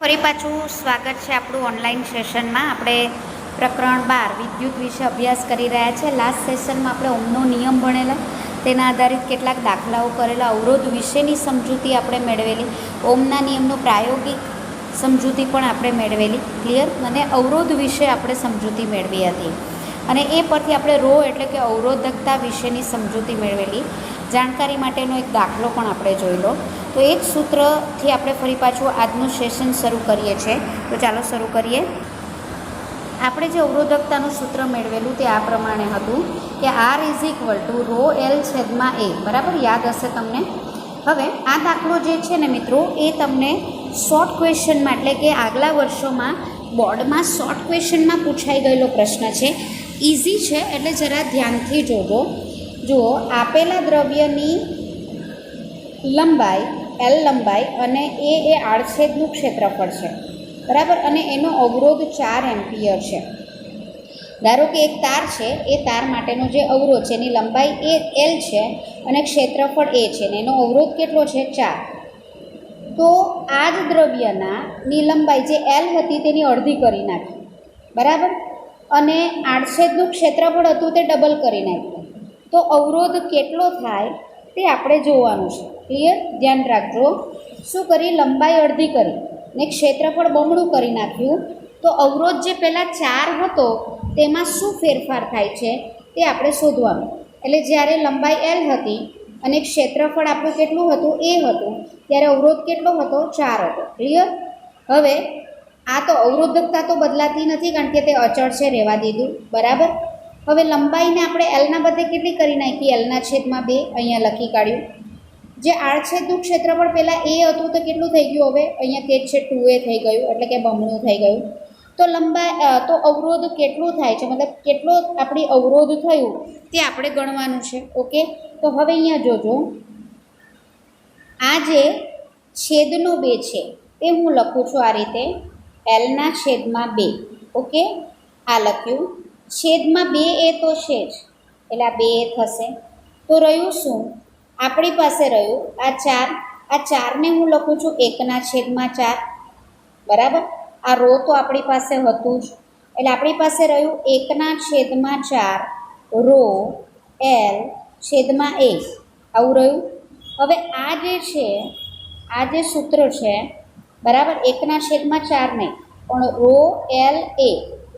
ફરી પાછું સ્વાગત છે આપણું ઓનલાઈન સેશનમાં. આપણે પ્રકરણ 12 વિદ્યુત વિશે અભ્યાસ કરી રહ્યા છે. લાસ્ટ સેશનમાં આપણે ઓહમનો નિયમ ભણેલા, તેના આધારિત કેટલાક દાખલાઓ કરેલા, અવરોધ વિશેની સમજૂતી આપણે મેળવેલી, ઓહમના નિયમનો પ્રાયોગિક સમજૂતી પણ આપણે મેળવેલી. ક્લિયર? અને અવરોધ વિશે આપણે સમજૂતી મેળવી હતી અને એ પરથી આપણે રો એટલે કે અવરોધકતા વિશેની સમજૂતી મેળવેલી. જાણકારી માટેનો એક દાખલો પણ આપણે જોઈ લો. તો એ જ સૂત્રથી આપણે ફરી પાછું આજનું સેશન શરૂ કરીએ છીએ. તો ચાલો શરૂ કરીએ. આપણે જે અવરોધકતાનું સૂત્ર મેળવેલું તે આ પ્રમાણે હતું કે R = રો એલ છેદમાં એ. બરાબર, યાદ હશે તમને. હવે આ દાખલો જે છે ને મિત્રો, એ તમને શોર્ટ ક્વેશ્ચનમાં એટલે કે આગલા વર્ષોમાં બોર્ડમાં શોર્ટ ક્વેશ્ચનમાં પૂછાઈ ગયેલો પ્રશ્ન છે. ઇઝી છે એટલે જરા ધ્યાનથી જોજો. જુઓ, આપેલા દ્રવ્યની લંબાઈ એલ લંબાઈ અને એ આડછેદનું ક્ષેત્રફળ છે. બરાબર, અને એનો અવરોધ 4 એમ્પિયર છે. ધારો કે એક તાર છે, એ તાર માટેનો જે અવરોધ છે એની લંબાઈ એ એલ છે અને ક્ષેત્રફળ એ છે ને એનો અવરોધ કેટલો છે? 4. તો આ જ દ્રવ્યની લંબાઈ જે એલ હતી તેની અડધી કરી નાખી. બરાબર, અને આડછેદનું ક્ષેત્રફળ હતું તે ડબલ કરી નાખ્યું. તો અવરોધ કેટલો થાય તે આપણે જોવાનું છે. ક્લિયર? ધ્યાન રાખજો. શું કરી? લંબાઈ અડધી કરી ને ક્ષેત્રફળ બમણું કરી નાખ્યું. તો અવરોધ જે પહેલાં 4 હતો તેમાં શું ફેરફાર થાય છે તે આપણે શોધવાનું. એટલે જ્યારે લંબાઈ એલ હતી અને ક્ષેત્રફળ આપણું કેટલું હતું? એ હતું, ત્યારે અવરોધ કેટલો હતો? 4 હતો. ક્લિયર? હવે આ તો અવરોધકતા તો બદલાતી નથી કારણ કે તે અચળ છે, રહેવા દીધું. બરાબર. હવે લંબાઈને આપણે એલના બદલે કેટલી કરી નાખી? એલના છેદમાં 2 અહીંયા લખી કાઢ્યું. જે આડછેદનું ક્ષેત્રફળ પહેલાં એ હતું તો કેટલું થઈ ગયું? હવે અહીંયા તે છે 2a થઈ ગયું, એટલે કે બમણું થઈ ગયું. તો તો અવરોધ કેટલું થાય છે, મતલબ કેટલો આપણી અવરોધ થયું તે આપણે ગણવાનું છે. ઓકે, તો હવે અહીંયા જોજો, આ જે છેદનો 2 છે એ હું લખું છું આ રીતે, એલના છેદમાં 2. ઓકે, આ લખ્યું. છેદમાં 2 એ તો છે જ, એટલે આ 2 થશે. તો રહ્યું શું? આપણી પાસે રહ્યું આ 4. આ 4ને હું લખું છું 1/4. બરાબર, આ રો તો આપણી પાસે હતું જ, એટલે આપણી પાસે રહ્યું 1/4 રો એલ છેદમાં એ. આવું રહ્યું. હવે આ જે છે, આ જે સૂત્ર છે, બરાબર, 1/4 નહીં પણ રો એલ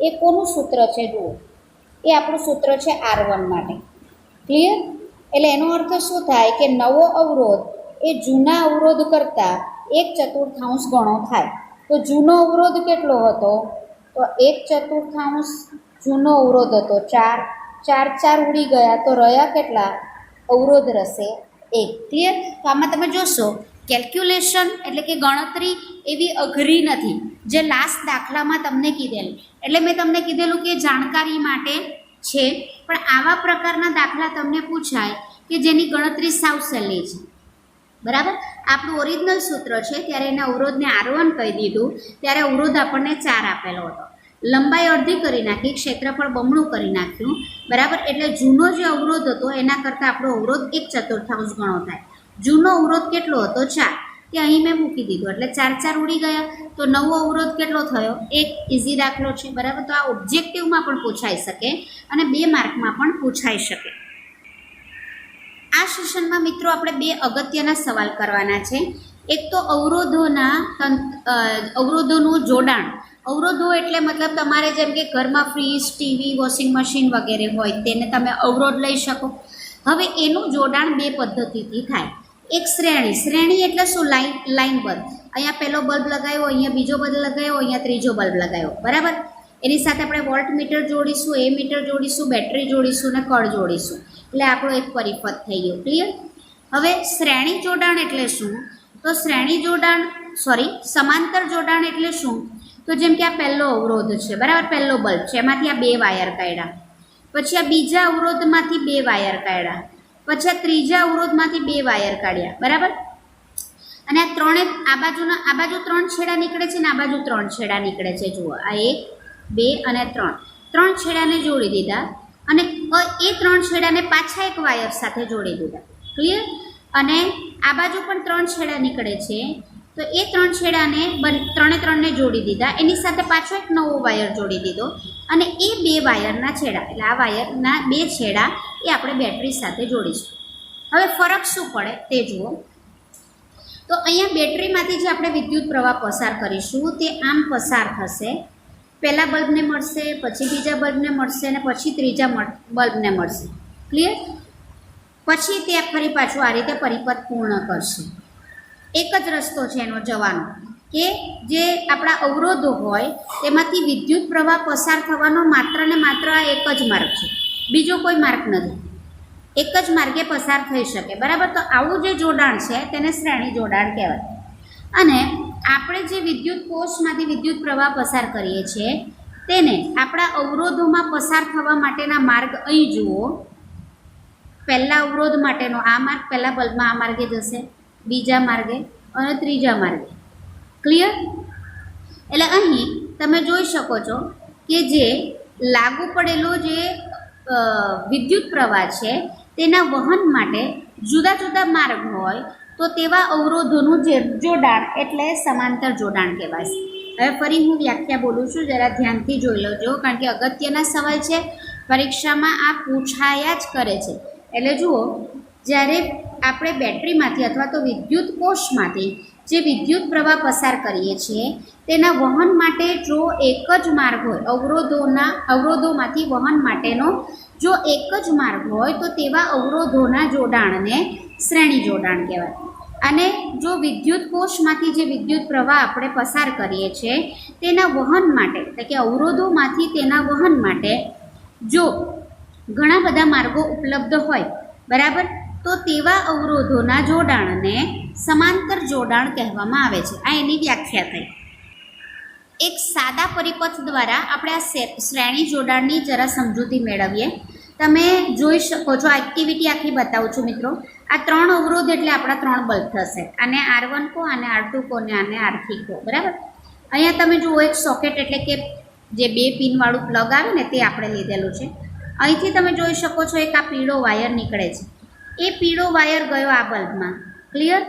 એ કોનું સૂત્ર છે? જુઓ, એ આપણું સૂત્ર છે R1 માટે. ક્લિયર? એટલે એનો અર્થ શું થાય કે નવો અવરોધ એ જૂના અવરોધ કરતાં 1/4 ગણો થાય. તો જૂનો અવરોધ કેટલો હતો? તો 1/4 જૂનો અવરોધ હતો 4. 4 ઉડી ગયા તો રહ્યા કેટલા? અવરોધ રહેશે 1. ક્લિયર? તો આમાં તમે જોશો કેલ્ક્યુલેશન એટલે કે ગણતરી એવી અઘરી નથી, જે લાસ્ટ દાખલામાં તમને કીધેલું. એટલે મેં તમને કીધેલું કે જાણકારી માટે છે, પણ આવા પ્રકારના દાખલા તમને પૂછાય કે જેની ગણતરી સાવ સહેલી છે. બરાબર, આપણું ઓરિજિનલ સૂત્ર છે ત્યારે એના અવરોધને R1 કહી દીધું, ત્યારે અવરોધ આપણને 4 આપેલો હતો. લંબાઈ અડધી કરી નાખી, ક્ષેત્રફળ બમણું કરી નાખ્યું. બરાબર, એટલે જૂનો જે અવરોધ હતો એના કરતાં આપણો અવરોધ 1/4 ગણો થાય. જૂનો અવરોધ કેટલો હતો? 4. તે અહીં મેં મૂકી દીધું, એટલે 4 ઉડી ગયા. તો નવો અવરોધ કેટલો થયો? 1. ઇઝી દાખલો છે. બરાબર, તો આ ઓબ્જેક્ટિવમાં પણ પૂછાઈ શકે અને 2 માર્કમાં પણ પૂછાઈ શકે. આ સેશનમાં મિત્રો આપણે 2 અગત્યના સવાલ કરવાના છે. એક તો અવરોધોનું જોડાણ. અવરોધો એટલે મતલબ તમારે જેમ કે ઘરમાં ફ્રીજ, ટીવી, વોશિંગ મશીન વગેરે હોય તેને તમે અવરોધ લઈ શકો. હવે એનું જોડાણ 2 પદ્ધતિથી થાય. એક શ્રેણી એટલે શું? લાઇનબદ્ધ. અહીંયા પહેલો બલ્બ લગાવ્યો, અહીંયા બીજો બલ્બ લગાવ્યો, અહીંયા ત્રીજો બલ્બ લગાવ્યો. બરાબર, એની સાથે આપણે વોલ્ટ મીટર જોડીશું, એ મીટર જોડીશું, બેટરી જોડીશું અને કળ જોડીશું. એટલે આપણો એક પરિપથ થઈ ગયો. ક્લિયર? હવે શ્રેણી જોડાણ એટલે શું? તો સમાંતર જોડાણ એટલે શું? તો જેમ કે આ પહેલો અવરોધ છે, બરાબર, પહેલો બલ્બ છે, એમાંથી આ 2 વાયર કાઢ્યા. પછી આ બીજા અવરોધમાંથી 2 વાયર કાઢ્યા. પછી આ ત્રીજા અવરોધમાંથી 2 વાયર કાઢ્યા. બરાબર, અને આ બાજુ 3 છેડા નીકળે છે ને આ બાજુ 3 છેડા નીકળે છે. જુઓ, આ 1, 2 અને 3 છેડાને જોડી દીધા અને એ 3 છેડાને પાછા એક વાયર સાથે જોડી દીધા. ક્લિયર? અને આ બાજુ પણ 3 છેડા નીકળે છે, તો એ 3 છેડાને ત્રણે ત્રણને જોડી દીધા, એની સાથે પાછો એક નવો વાયર જોડી દીધો અને એ 2 વાયરના છેડા એટલે આ વાયરના 2 છેડા એ આપણે બેટરી સાથે જોડીશું. હવે ફરક શું પડે તે જુઓ. તો અહીંયા બેટરીમાંથી જે આપણે વિદ્યુત પ્રવાહ પસાર કરીશું તે આમ પસાર થશે. પહેલા બલ્બને મળશે, પછી બીજા બલ્બને મળશે અને પછી ત્રીજા બલ્બને મળશે. ક્લિયર? પછી તે ફરી પાછું આ રીતે પરિપથ પૂર્ણ કરશે. એક જ રસ્તો છે એનો જવાનો કે જે આપણા અવરોધો હોય તેમાંથી વિદ્યુત પ્રવાહ પસાર થવાનો માત્ર ને માત્ર આ એક જ માર્ગ છે, બીજો કોઈ માર્ગ નથી. એક જ માર્ગે પસાર થઈ શકે, બરાબર. તો આવું જે જોડાણ છે તેને શ્રેણી જોડાણ કહેવાય. અને આપણે જે વિદ્યુત કોષમાંથી વિદ્યુત પ્રવાહ પસાર કરીએ છીએ તેને આપણા અવરોધોમાં પસાર થવા માટેના માર્ગ અહીં જુઓ. પહેલા અવરોધ માટેનો આ માર્ગ પહેલા બલ્બમાં આ માર્ગે જશે, બીજા માર્ગે અને ત્રીજા માર્ગે. ક્લિયર? એટલે અહીં તમે જોઈ શકો છો કે જે લાગુ પડેલો જે વિદ્યુત પ્રવાહ છે તેના વહન માટે જુદા જુદા માર્ગ હોય તો તેવા અવરોધોનું જે જોડાણ એટલે સમાંતર જોડાણ કહેવાય. હવે ફરી હું વ્યાખ્યા બોલું છું, જરા ધ્યાનથી જોઈ લેજો, કારણ કે અગત્યના સવાલ છે, પરીક્ષામાં આ પૂછાયા જ કરે છે. એટલે જુઓ, જ્યારે આપણે બેટરીમાંથી અથવા તો વિદ્યુત કોષમાંથી જે વિદ્યુત પ્રવાહ પસાર કરીએ છીએ તેના વહન માટે જો એક જ માર્ગ હોય, અવરોધોમાંથી વહન માટેનો જો એક જ માર્ગ હોય તો તેવા અવરોધોના જોડાણને શ્રેણી જોડાણ કહેવાય. અને જો વિદ્યુત કોષમાંથી જે વિદ્યુત પ્રવાહ આપણે પસાર કરીએ છીએ તેના વહન માટે એટલે કે અવરોધોમાંથી તેના વહન માટે જો ઘણા બધા માર્ગો ઉપલબ્ધ હોય, બરાબર, તો તેવા અવરોધોના જોડાણને સમાંતર જોડાણ કહેવામાં આવે છે. આ એની વ્યાખ્યા થઈ. એક સાદા પરિપથ દ્વારા આપણે આ શ્રેણી જોડાણની જરા સમજૂતી મેળવીએ. તમે જોઈ શકો છો, આ એક્ટિવિટી આખી બતાવું છું મિત્રો. આ 3 અવરોધ એટલે આપણા 3 બલ્બ થશે. આને R1 કહો, આને R2 કહો ને આને R3 કહો, બરાબર. અહીંયા તમે જુઓ એક સોકેટ એટલે કે જે 2 પિનવાળું પ્લગ આવે ને તે આપણે લીધેલું છે. અહીંથી તમે જોઈ શકો છો એક આ પીળો વાયર નીકળે છે. એ પીળો વાયર ગયો આ બલ્બમાં. ક્લિયર?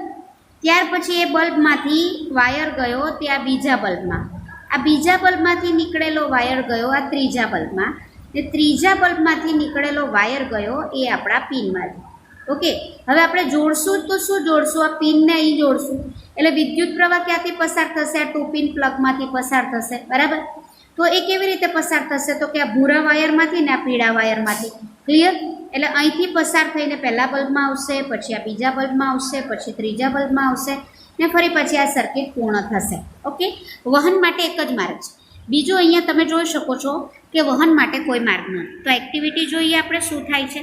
ત્યાર પછી એ બલ્બમાંથી વાયર ગયો ત્યાં બીજા બલ્બમાં. આ બીજા બલ્બમાંથી નીકળેલો વાયર ગયો આ ત્રીજા બલ્બમાં. ને ત્રીજા બલ્બમાંથી નીકળેલો વાયર ગયો એ આપણા પિનમાંથી. ઓકે, હવે આપણે જોડશું તો શું જોડશું? આ પિનને અહીં જોડશું એટલે વિદ્યુત પ્રવાહ ક્યાંથી પસાર થશે? આ 2 પિન પ્લગમાંથી પસાર થશે, બરાબર. તો એ કેવી રીતે પસાર થશે? તો કે આ ભૂરા વાયરમાંથી ને આ પીળા વાયરમાંથી. ક્લિયર? એટલે અહીંથી પસાર થઈને પહેલા બલ્બમાં આવશે, પછી આ બીજા બલ્બમાં આવશે, પછી ત્રીજા બલ્બમાં આવશે ને ફરી પછી આ સર્કિટ પૂર્ણ થશે. ઓકે, વહન માટે એક જ માર્ગ છે. બીજું અહીંયા તમે જોઈ શકો છો કે વહન માટે કોઈ માર્ગ નથી. તો એક્ટિવિટી જોઈએ આપણે શું થાય છે.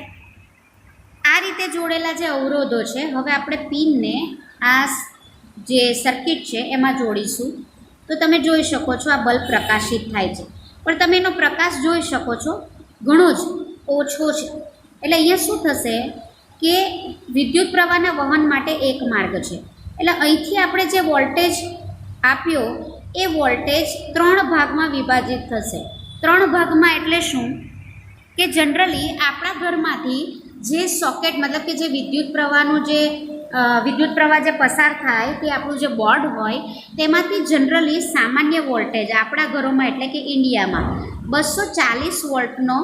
આ રીતે જોડેલા જે અવરોધો છે, હવે આપણે પિનને આ જે સર્કિટ છે એમાં જોડીશું. તો તમે જોઈ શકો છો આ બલ્બ પ્રકાશિત થાય છે, પણ તમે એનો પ્રકાશ જોઈ શકો છો ઘણો જ ઓછો છે. એટલે અહીંયા શું થશે કે વિદ્યુત પ્રવાહના વહન માટે એક માર્ગ છે. એટલે અહીંથી આપણે જે વોલ્ટેજ આપ્યો એ વોલ્ટેજ 3 ભાગમાં વિભાજિત થશે. 3 ભાગમાં એટલે શું કે જનરલી આપણા ઘરમાંથી જે સોકેટ મતલબ કે જે વિદ્યુત પ્રવાહ જે પસાર થાય તે આપણું જે બોર્ડ હોય તેમાંથી જનરલી સામાન્ય વોલ્ટેજ આપણા ઘરોમાં એટલે કે ઇન્ડિયામાં 240 વોલ્ટનો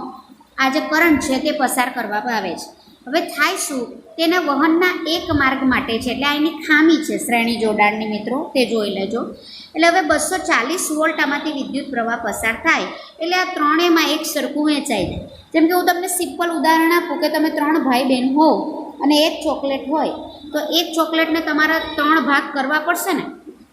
આ જે કરંટ છે તે પસાર કરવામાં આવે છે. હવે થાય શું? તેના વહનના એક માર્ગ માટે છે, એટલે આ એની ખામી છે શ્રેણી જોડાણની મિત્રો, તે જોઈ લેજો. એટલે હવે 240 વોલ્ટ આમાંથી વિદ્યુત પ્રવાહ પસાર થાય એટલે આ ત્રણેયમાં એક સરખું વહેંચાઈ જાય. જેમ કે હું તમને સિમ્પલ ઉદાહરણ આપું કે તમે 3 ભાઈ બહેન હોવ અને એક ચોકલેટ હોય તો એક ચોકલેટને તમારા 3 ભાગ કરવા પડશે ને.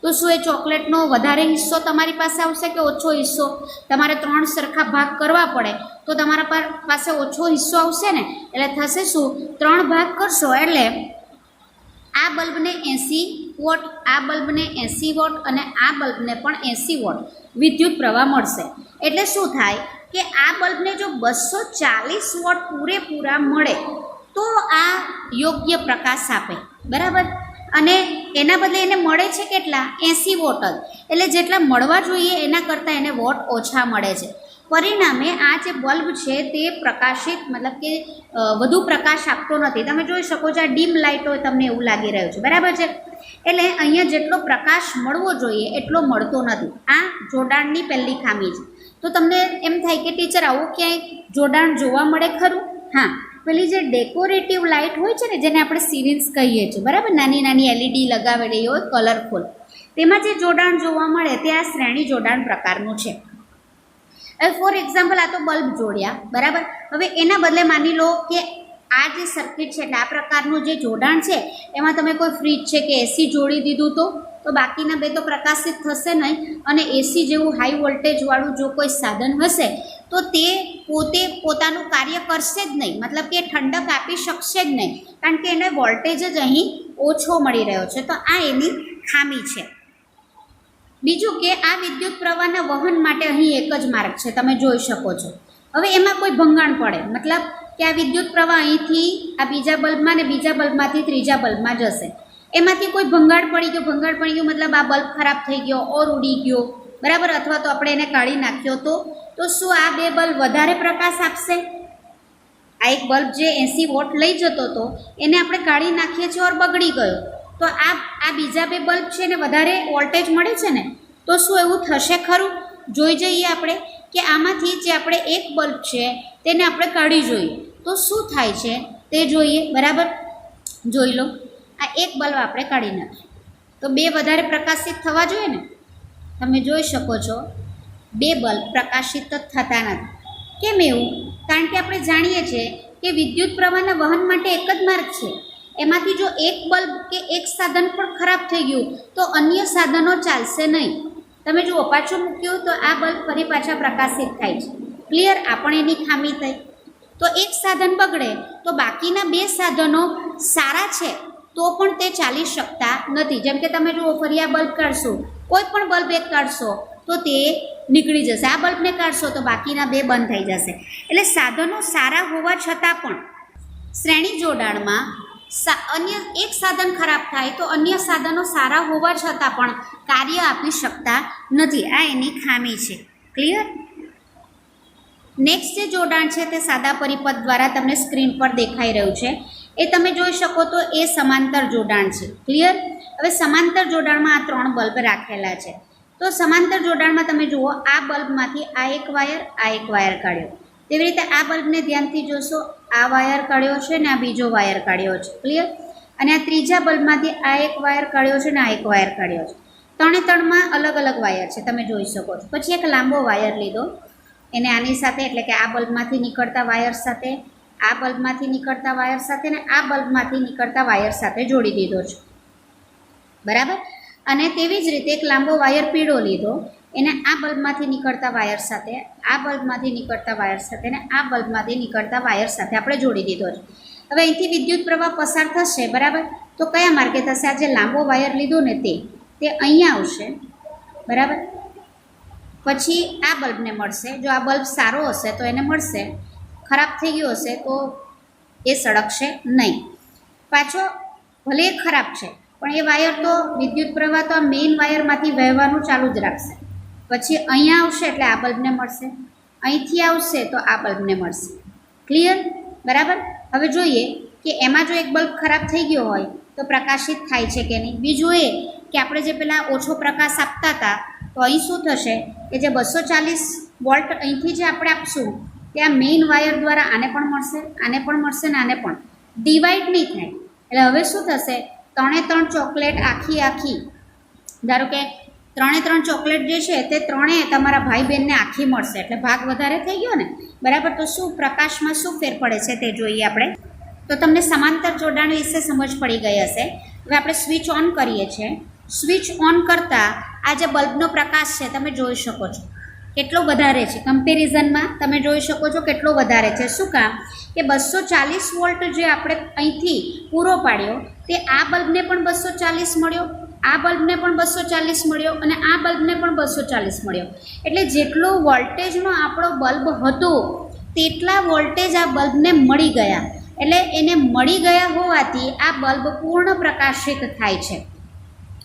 તો શું એ ચોકલેટનો વધારે હિસ્સો તમારી પાસે આવશે કે ઓછો હિસ્સો? તમારે 3 સરખા ભાગ કરવા પડે તો તમારા પાસે ઓછો હિસ્સો આવશે ને. એટલે થશે શું? 3 ભાગ કરશો એટલે આ બલ્બને 80 વોટ, આ બલ્બને 80 વોટ અને આ બલ્બને પણ 80 વોટ વિદ્યુત પ્રવાહ મળશે. એટલે શું થાય કે આ બલ્બને જો 240 વોટ પૂરેપૂરા મળે તો આ યોગ્ય પ્રકાશ આપે, બરાબર. અને એના બદલે એને મળે છે કેટલા? 80 વોટ જ. એટલે જેટલા મળવા જોઈએ એના કરતાં એને વોટ ઓછા મળે છે. પરિણામે આ જે બલ્બ છે તે પ્રકાશિત મતલબ કે વધુ પ્રકાશ આપતો નથી. તમે જોઈ શકો છો આ ડીમ લાઇટ હોય તમને એવું લાગી રહ્યું છે, બરાબર છે. એટલે અહીંયા જેટલો પ્રકાશ મળવો જોઈએ એટલો મળતો નથી. આ જોડાણની પહેલી ખામી છે. તો તમને એમ થાય કે ટીચર આવું ક્યાંય જોડાણ જોવા મળે ખરું? હા, પેલી જે ડેકોરેટિવ લાઇટ હોય છે ને, જેને આપણે સિરીન્સ કહીએ છીએ, બરાબર, નાની નાની એલઈડી લગાવેલી હોય કલરફુલ, તેમાં જે જોડાણ જોવા મળે તે આ શ્રેણી જોડાણ પ્રકારનું છે. હવે ફોર એક્ઝામ્પલ આ તો બલ્બ જોડ્યા, બરાબર. હવે એના બદલે માની લો કે આ જે સર્કિટ છે એટલે આ પ્રકારનું જે જોડાણ છે એમાં તમે કોઈ ફ્રીજ છે કે એસી જોડી દીધું તો બાકીના બે તો પ્રકાશિત થશે નહીં. અને એસી જેવું હાઈ વોલ્ટેજવાળું જો કોઈ સાધન હશે તો તે પોતે પોતાનું કાર્ય કરશે જ નહીં, મતલબ કે ઠંડક આપી શકશે જ નહીં, કારણ કે એને વોલ્ટેજ જ અહીં ઓછો મળી રહ્યો છે. તો આ એની ખામી છે. બીજું કે આ વિદ્યુત પ્રવાહના વહન માટે અહીં એક જ માર્ગ છે, તમે જોઈ શકો છો. હવે એમાં કોઈ ભંગાણ પડે, મતલબ કે આ વિદ્યુત પ્રવાહ અહીંથી આ બીજા બલ્બમાં ને બીજા બલ્બમાંથી ત્રીજા બલ્બમાં જશે, એમાંથી કોઈ ભંગાણ પડી ગયું મતલબ આ બલ્બ ખરાબ થઈ ગયો ઓર ઉડી ગયો, બરાબર, અથવા તો આપણે એને કાઢી નાખ્યો તો શું આ બે બલ્બ વધારે પ્રકાશ આપશે? આ એક બલ્બ જે 80 વોટ લઈ જતો હતો એને આપણે કાઢી નાખીએ છીએ ઓર બગડી ગયો, તો આ બીજા બે બલ્બ છે ને વધારે વોલ્ટેજ મળે છે ને, તો શું એવું થશે ખરું? જોઈ જઈએ આપણે કે આમાંથી જે આપણે એક બલ્બ છે તેને આપણે કાઢી જોઈએ તો શું થાય છે તે જોઈએ, બરાબર. જોઈ લો, આ એક બલ્બ આપણે કાઢી નાખીએ તો બે વધારે પ્રકાશિત થવા જોઈએ ને. તમે જોઈ શકો છો બે બલ્બ પ્રકાશિત જ થતા નથી. કેમ એવું? કારણ કે આપણે જાણીએ છીએ કે વિદ્યુત પ્રવાહના વહન માટે એક જ માર્ગ છે. એમાંથી જો એક બલ્બ કે એક સાધન પણ ખરાબ થઈ ગયું તો અન્ય સાધનો ચાલશે નહીં. તમે જુઓ, પાછું મૂક્યું તો આ બલ્બ ફરી પાછા પ્રકાશિત થાય છે. ક્લિયર? આ પણ એની ખામી થઈ. તો એક સાધન બગડે તો બાકીના બે સાધનો સારા છે તો પણ તે ચાલી શકતા નથી. જેમ કે તમે જુઓ, ફરી આ બલ્બ કાઢશો, કોઈ પણ બલ્બ એક કાઢશો તો તે નીકળી જશે, આ બલ્બને કાઢશો તો બાકીના બે બંધ થઈ જશે. એટલે સાધનો સારા હોવા છતાં પણ શ્રેણી જોડાણમાં અન્ય એક સાધન ખરાબ થાય તો અન્ય સાધનો સારા હોવા છતાં પણ કાર્ય આપી શકતા નથી. આ એની ખામી છે. ક્લિયર? નેક્સ્ટ જે જોડાણ છે તે સાદા પરિપથ દ્વારા તમને સ્ક્રીન પર દેખાઈ રહ્યું છે. એ તમે જોઈ શકો તો એ સમાંતર જોડાણ છે. ક્લિયર? હવે સમાંતર જોડાણમાં આ 3 બલ્બ રાખેલા છે. તો સમાંતર જોડાણમાં તમે જુઓ, આ બલ્બમાંથી આ એક વાયર કાઢ્યો. તેવી રીતે આ બલ્બને ધ્યાનથી જોશો, આ વાયર કાઢ્યો છે ને આ બીજો વાયર કાઢ્યો છે. ક્લિયર? અને આ ત્રીજા બલ્બમાંથી આ એક વાયર કાઢ્યો છે ને આ એક વાયર કાઢ્યો છે. ત્રણમાં અલગ અલગ વાયર છે, તમે જોઈ શકો છો. પછી એક લાંબો વાયર લીધો, એને આની સાથે, એટલે કે આ બલ્બમાંથી નીકળતા વાયર સાથે, આ બલ્બમાંથી નીકળતા વાયર સાથે ને આ બલ્બમાંથી નીકળતા વાયર સાથે જોડી દીધો છે, બરાબર. અને તેવી જ રીતે એક લાંબો વાયર પીળો લીધો, એને આ બલ્બમાંથી નીકળતા વાયર સાથે, આ બલ્બમાંથી નીકળતા વાયર સાથે ને આ બલ્બમાંથી નીકળતા વાયર સાથે આપણે જોડી દીધો છે. હવે અહીંથી વિદ્યુત પ્રવાહ પસાર થશે, બરાબર. તો કયા માર્ગે થશે? આ જે લાંબો વાયર લીધો ને તે અહીંયા આવશે, બરાબર. પછી આ બલ્બને મળશે. જો આ બલ્બ સારો હશે તો એને મળશે, ખરાબ થઈ ગયો હશે તો એ સળગશે નહીં. પાછો ભલે એ ખરાબ છે પણ એ વાયર તો વિદ્યુત પ્રવાહ તો આ મેઇન વાયરમાંથી વહેવાનું ચાલુ જ રાખશે. પછી અહીંયા આવશે એટલે આ બલ્બને મળશે, અહીંથી આવશે તો આ બલ્બને મળશે. ક્લિયર? બરાબર. હવે જોઈએ કે એમાં જો એક બલ્બ ખરાબ થઈ ગયો હોય તો પ્રકાશિત થાય છે કે નહીં. બીજું એ કે આપણે જે પેલા ઓછો પ્રકાશ આપતા હતા તો અહીં શું થશે કે જે 240 વોલ્ટ અહીંથી જે આપણે આપશું ત્યાં મેઇન વાયર દ્વારા આને પણ મળશે, આને પણ મળશે ને આને પણ, ડિવાઈડ નહીં થાય. એટલે હવે શું થશે, 3 ચોકલેટ આખી ધારો કે 3 ચોકલેટ જે છે તે ત્રણેય તમારા ભાઈ બહેનને આખી મળશે, એટલે ભાગ વધારે થઈ ગયો ને, બરાબર. તો શું પ્રકાશમાં શું ફેર પડે છે તે જોઈએ આપણે. તો તમને સમાંતર જોડાણ વિશે સમજ પડી ગઈ હશે. હવે આપણે સ્વિચ ઓન કરીએ છીએ. સ્વિચ ઓન કરતાં આ જે બલ્બનો પ્રકાશ છે તમે જોઈ શકો છો કેટલો વધારે છે. કમ્પેરિઝનમાં તમે જોઈ શકો છો કેટલો વધારે છે. શું કામ? કે 240 વોલ્ટ જે આપણે અહીંથી પૂરો પાડ્યો તે આ બલ્બને પણ 240 મળ્યો, આ બલ્બને પણ 240 મળ્યો અને આ બલ્બને પણ 240 મળ્યો. એટલે જેટલો વોલ્ટેજનો આપણો બલ્બ હતો તેટલા વોલ્ટેજ આ બલ્બને મળી ગયા. એટલે એને મળી ગયા હોવાથી આ બલ્બ પૂર્ણ પ્રકાશિત થાય છે.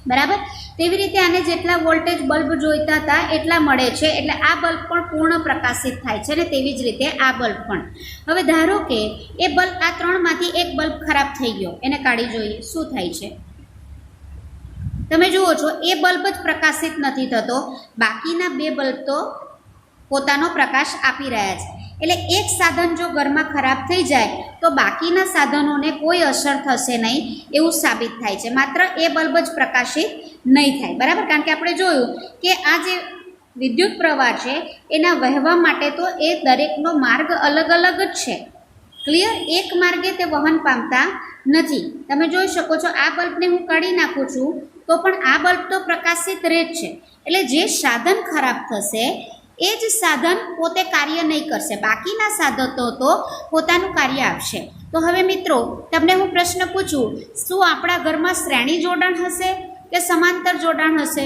બરાબર. તેવી રીતે આને જેટલા વોલ્ટેજ બલ્બ જોઈતા હતા એટલા મળે છે, એટલે આ બલ્બ પણ પૂર્ણ પ્રકાશિત થાય છે ને તેવી જ રીતે આ બલ્બ પણ. હવે ધારો કે એ બલ્બ, આ ત્રણમાંથી એક બલ્બ ખરાબ થઈ ગયો, એને કાઢી જોઈએ શું થાય છે. તમે જુઓ છો એ બલ્બ જ પ્રકાશિત નથી થતો, બાકીના બે બલ્બ તો પોતાનો પ્રકાશ આપી રહ્યા છે. એટલે એક સાધન જો ઘરમાં ખરાબ થઈ જાય તો બાકીના સાધનોને કોઈ અસર થશે નહીં એવું સાબિત થાય છે, માત્ર એ બલ્બ જ પ્રકાશિત નહીં થાય. બરાબર. કારણ કે આપણે જોયું કે આ જે વિદ્યુત પ્રવાહ છે એના વહેવા માટે તો એ દરેકનો માર્ગ અલગ અલગ જ છે. ક્લિયર. એક માર્ગે તે વહન પામતા નથી. તમે જોઈ શકો છો આ બલ્બને હું કાઢી નાખું છું તો પણ આ બલ્બ તો પ્રકાશિત રહે જ છે. એટલે જે સાધન ખરાબ થશે એ જ સાધન પોતે કાર્ય નહીં કરશે, બાકીના સાધનો તો પોતાનું કાર્ય આપશે. તો હવે મિત્રો તમને હું પ્રશ્ન પૂછું, શું આપણા ઘરમાં શ્રેણી જોડાણ હશે કે સમાંતર જોડાણ હશે?